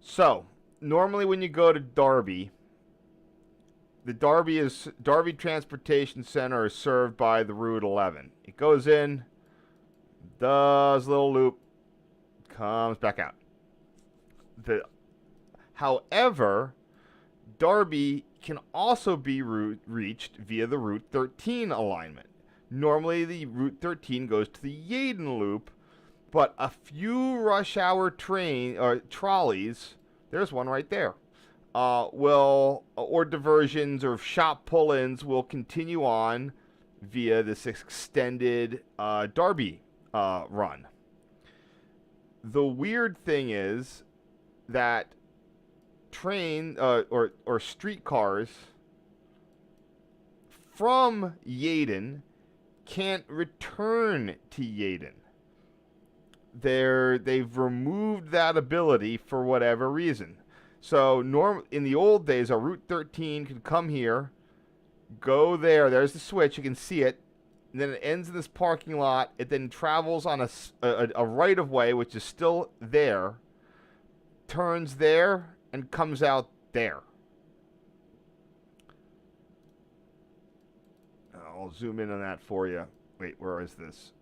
So, normally when you go to Darby, the Darby Transportation Center is served by the Route 11. It goes in, does a little loop, comes back out. However, Darby can also be reached via the Route 13 alignment. Normally, the Route 13 goes to the Yaden Loop, but a few rush hour trolleys, there's one right there, or diversions or shop pull-ins will continue on via this extended Darby run. The weird thing is that train or streetcars from Yaden can't return to Yaden. They've removed that ability for whatever reason. So in the old days, a Route 13 could come here, go there. There's the switch. You can see it. And then it ends in this parking lot. It then travels on a right of way, which is still there, turns there, and comes out there. I'll zoom in on that for you. Wait, where is this?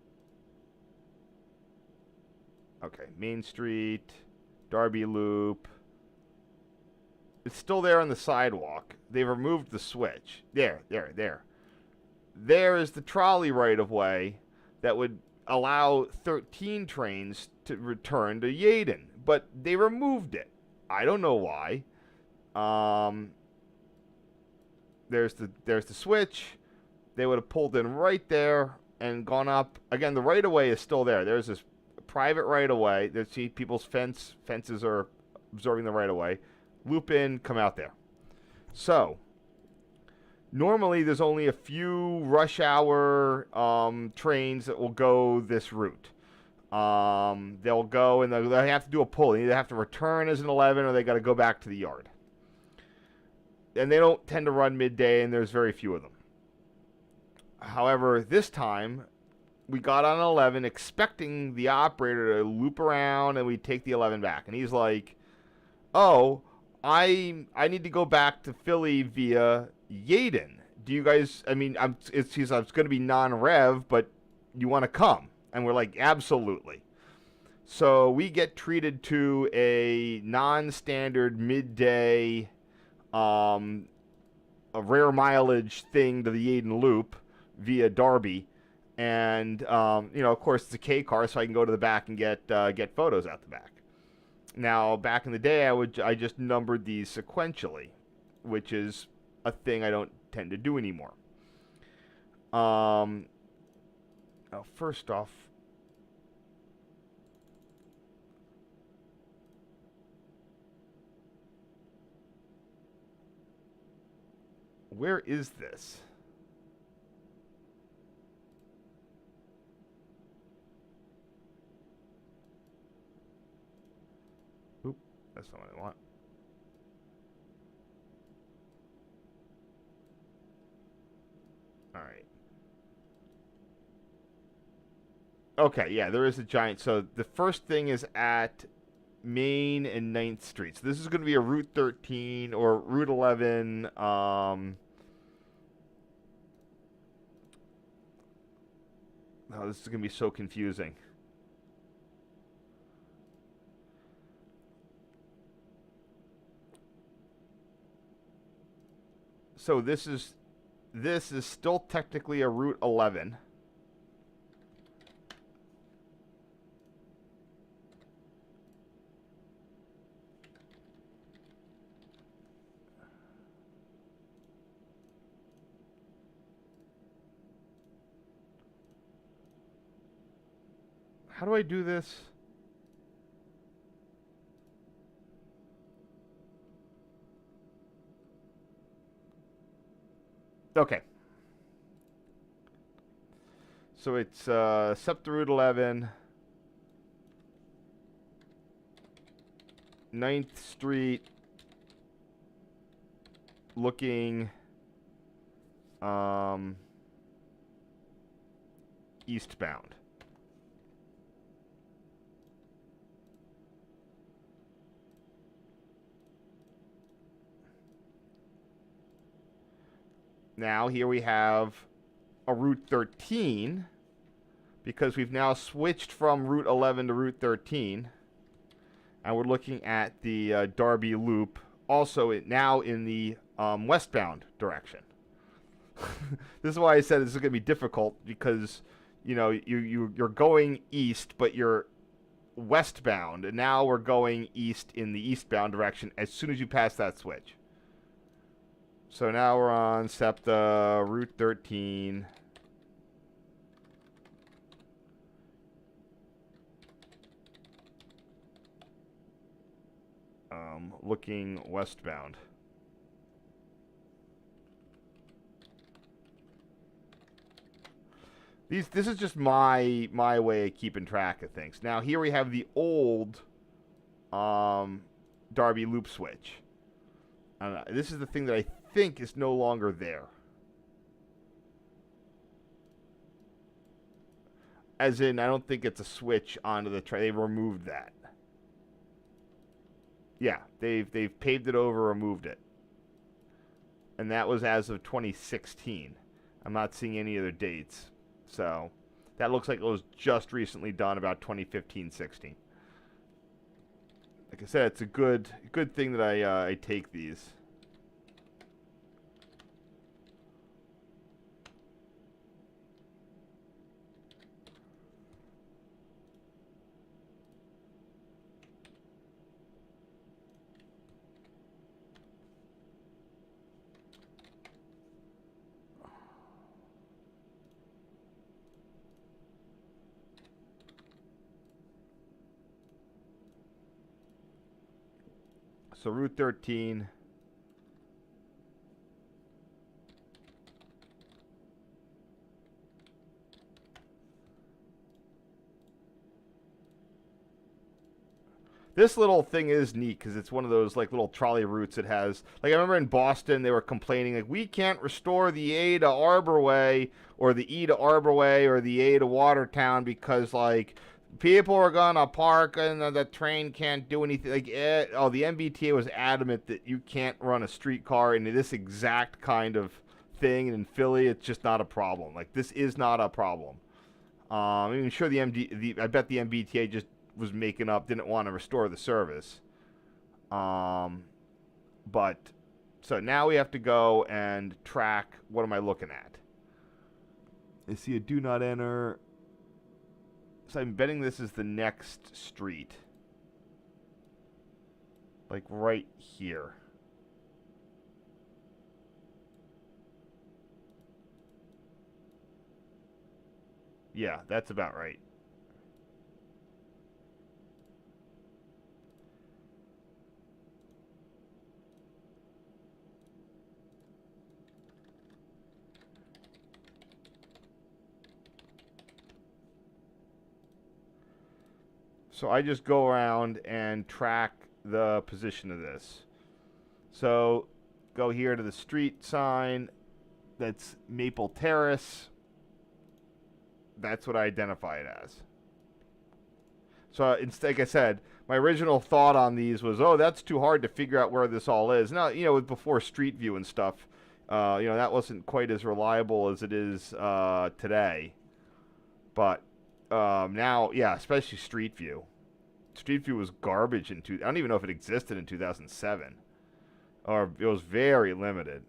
Okay, Main Street, Darby Loop. It's still there on the sidewalk. They've removed the switch. There. There is the trolley right-of-way that would allow 13 trains to return to Yaden. But they removed it. I don't know why. There's the switch. They would have pulled in right there and gone up. Again, the right-of-way is still there. There's this private right-of-way. There's people's fences are absorbing the right-of-way. Loop in, come out there. So, normally there's only a few rush hour trains that will go this route. They'll go and they have to do a pull. They either have to return as an 11 or they got to go back to the yard. And they don't tend to run midday, and there's very few of them. However, this time, we got on an 11 expecting the operator to loop around and we'd take the 11 back. And he's like, oh, I need to go back to Philly via Yaden. Do you guys, it's going to be non-rev, but you want to come? And we're like, absolutely. So we get treated to a non-standard midday, a rare mileage thing to the Yaden Loop via Darby. And, of course, it's a K car, so I can go to the back and get photos out the back. Now, back in the day, I just numbered these sequentially, which is a thing I don't tend to do anymore. First off, where is this? That's not what I want. All right. Okay, yeah, there is a giant. So the first thing is at Main and 9th Street. So this is going to be a Route 13 or Route 11. Oh, this is going to be so confusing. So this is still technically a Route 11. How do I do this? Okay. So it's SEPTA Route 11, 9th Street, looking eastbound. Now here we have a Route 13 because we've now switched from Route 11 to Route 13, and we're looking at the Darby Loop, also now in the westbound direction. This is why I said this is going to be difficult, because you're going east, but you're westbound, and now we're going east in the eastbound direction as soon as you pass that switch. So now we're on SEPTA Route 13. Looking westbound. This is just my way of keeping track of things. Now here we have the old Darby Loop switch. This is the thing that I think is no longer there. As in, I don't think it's a switch onto the train. They removed that. Yeah, they've paved it over or moved it. And that was as of 2016. I'm not seeing any other dates. So that looks like it was just recently done, about 2015-16. Like I said, it's a good thing that I take these. So Route 13. This little thing is neat because it's one of those like little trolley routes. It has, like, I remember in Boston they were complaining like, we can't restore the A to Arbor Way or the E to Arbor Way or the A to Watertown because like people are gonna park and the train can't do anything. Like, the MBTA was adamant that you can't run a streetcar into this exact kind of thing. And in Philly, it's just not a problem. Like, this is not a problem. I'm sure I bet the MBTA just was making up, didn't want to restore the service. But so now we have to go and track. What am I looking at? I see a do not enter. So I'm betting this is the next street. Like right here. Yeah, that's about right. So I just go around and track the position of this. So go here to the street sign. That's Maple Terrace. That's what I identify it as. So it's like I said, my original thought on these was, oh, that's too hard to figure out where this all is. Now, with before Street View and stuff, that wasn't quite as reliable as it is today. But now, yeah, especially Street View. Street View was garbage I don't even know if it existed in 2007, or it was very limited.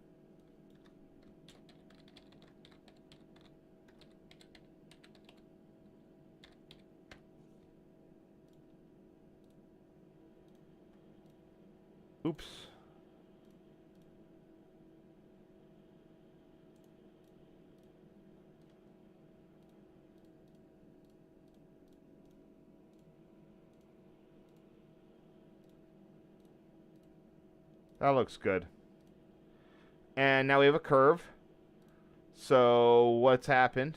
Oops. That looks good. And now we have a curve. So what's happened?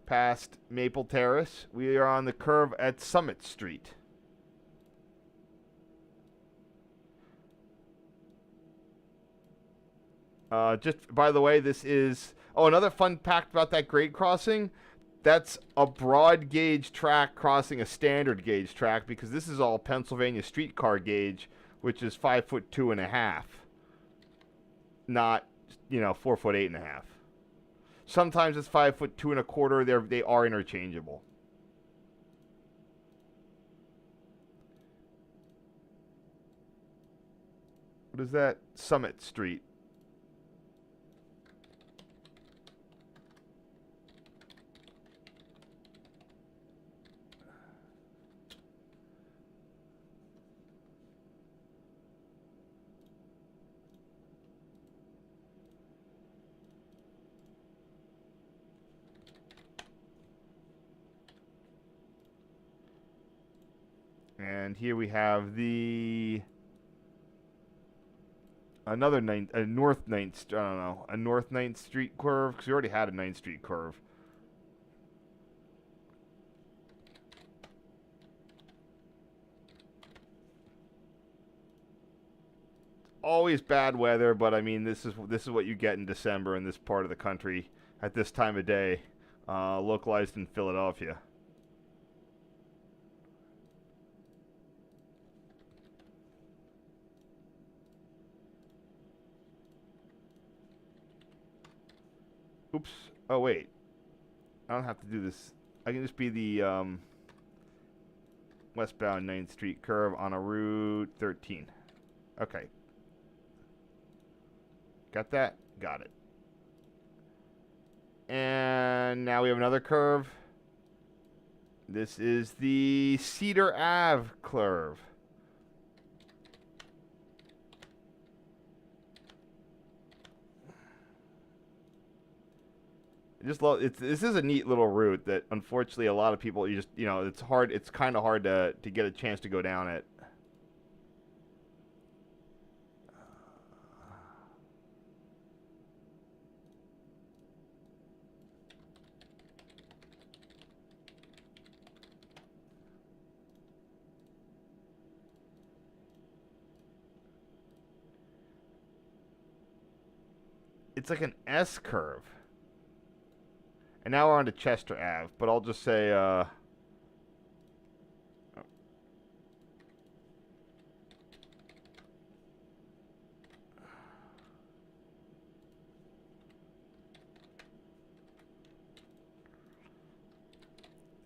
Past Maple Terrace, we are on the curve at Summit Street. Just by the way, this is... Oh, another fun fact about that grade crossing. That's a broad gauge track crossing a standard gauge track, because this is all Pennsylvania streetcar gauge, which is 5'2.5", not 4'8.5". Sometimes it's 5'2.25". They are interchangeable. What is that? Summit Street. And here we have a North 9th Street curve, because we already had a 9th Street curve. Always bad weather, but I mean, this is what you get in December in this part of the country at this time of day, localized in Philadelphia. Oops. Oh, wait. I don't have to do this. I can just be the westbound 9th Street curve on a Route 13. Okay. Got that? Got it. And now we have another curve. This is the Cedar Ave curve. This is a neat little route that unfortunately a lot of people, it's kind of hard to get a chance to go down it. It's like an S curve. And now we're on to Chester Ave, but I'll just say,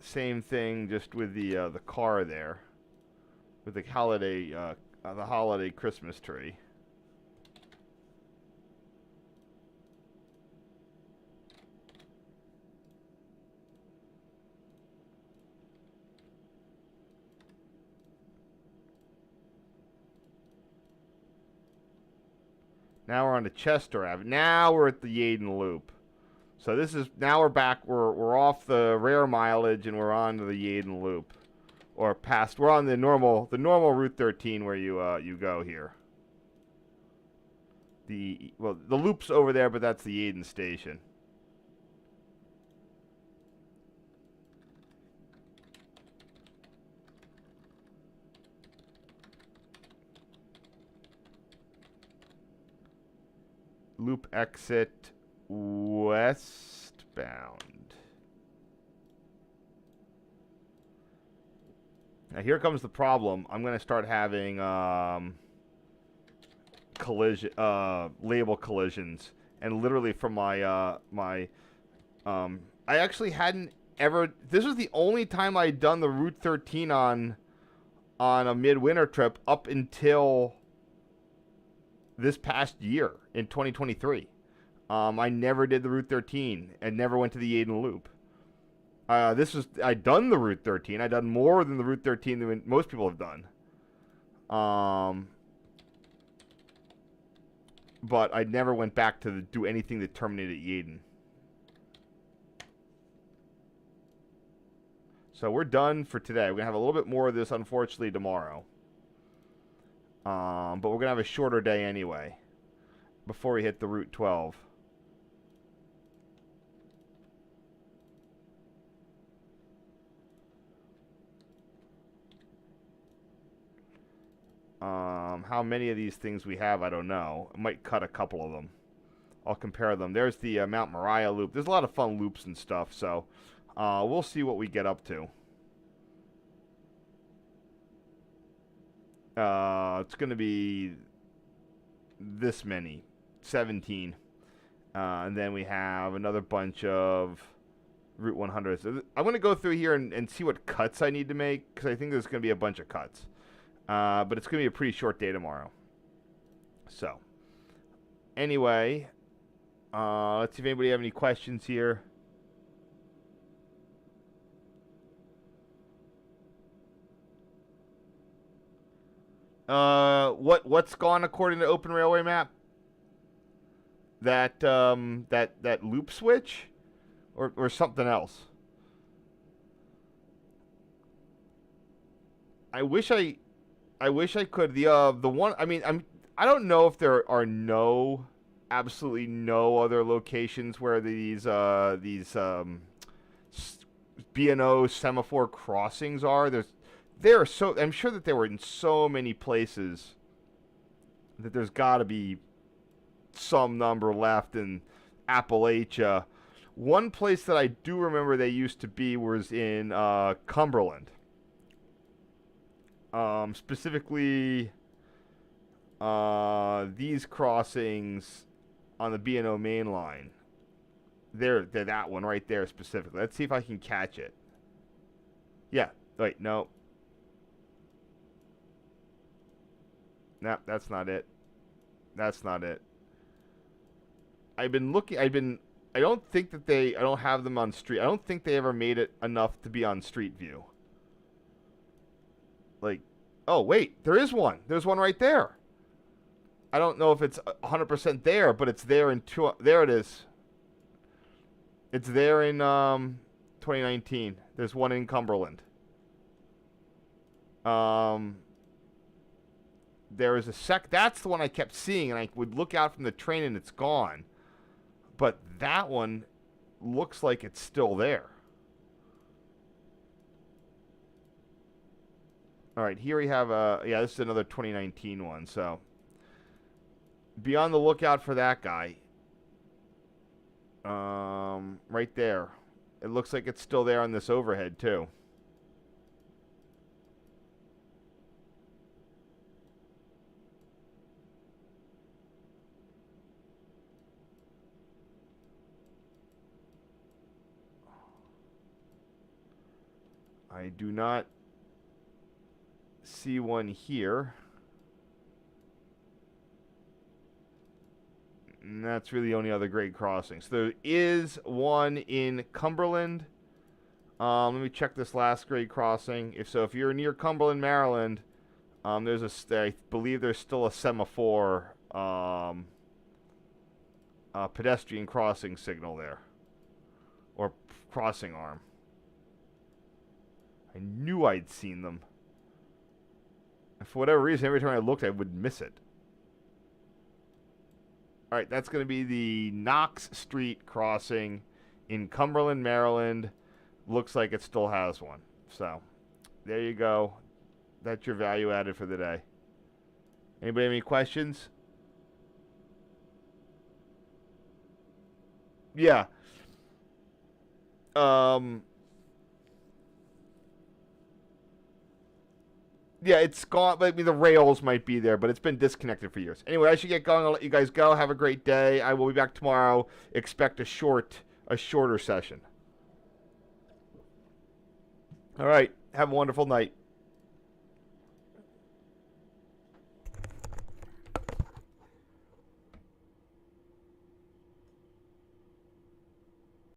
same thing, just with the car there, with the holiday Christmas tree. Now we're on to Chester Ave. Now we're at the VII Loop. So now we're back. We're off the rare mileage and we're on to the VII Loop, or past. We're on the normal Route 13 where you go here. The loop's over there, but that's the VII station. Loop exit westbound. Now here comes the problem. I'm going to start having label collisions, and literally from my I actually hadn't ever. This was the only time I'd done the Route 13 on a midwinter trip up until this past year in 2023. I never did the Route 13 and never went to the VII Loop. I'd done the Route 13. I'd done more than the Route 13 than most people have done. But I never went back to do anything that terminated at VII. So we're done for today. We're going to have a little bit more of this, unfortunately, tomorrow. But we're going to have a shorter day anyway before we hit the Route 12. How many of these things we have, I don't know. I might cut a couple of them. I'll compare them. There's the Mount Moriah loop. There's a lot of fun loops and stuff, so we'll see what we get up to. It's going to be this many, 17. And then we have another bunch of Route 100s. So I'm going to go through here and see what cuts I need to make, because I think there's going to be a bunch of cuts. But it's going to be a pretty short day tomorrow. So, anyway, let's see if anybody have any questions here. What's gone according to Open Railway Map? That loop switch, or something else. I wish I could. The one, I mean, I don't know if there are absolutely no other locations where these B&O semaphore crossings are. I'm sure that they were in so many places that there's got to be some number left in Appalachia. One place that I do remember they used to be was in Cumberland. Specifically, these crossings on the B&O main line. They're that one right there specifically. Let's see if I can catch it. Yeah. Wait, no. Nah, that's not it. That's not it. I've been looking. I don't think that I don't have them on street. I don't think they ever made it enough to be on Street View. Like, oh, wait, there is one. There's one right there. I don't know if it's 100% there, but it's there in there it is. It's there in 2019. There's one in Cumberland. There is that's the one I kept seeing, and I would look out from the train and it's gone. But that one looks like it's still there. All right, here we have this is another 2019 one, so be on the lookout for that guy. Right there. It looks like it's still there on this overhead, too. I do not see one here. And that's really the only other grade crossing. So there is one in Cumberland. Let me check this last grade crossing. If you're near Cumberland, Maryland, I believe there's still a semaphore pedestrian crossing signal there, or crossing arm. I knew I'd seen them. And for whatever reason, every time I looked, I would miss it. All right, that's going to be the Knox Street crossing in Cumberland, Maryland. Looks like it still has one. So, there you go. That's your value added for the day. Anybody have any questions? Yeah. Yeah, it's gone. I mean, the rails might be there, but it's been disconnected for years. Anyway, I should get going. I'll let you guys go. Have a great day. I will be back tomorrow. Expect a shorter session. All right. Have a wonderful night.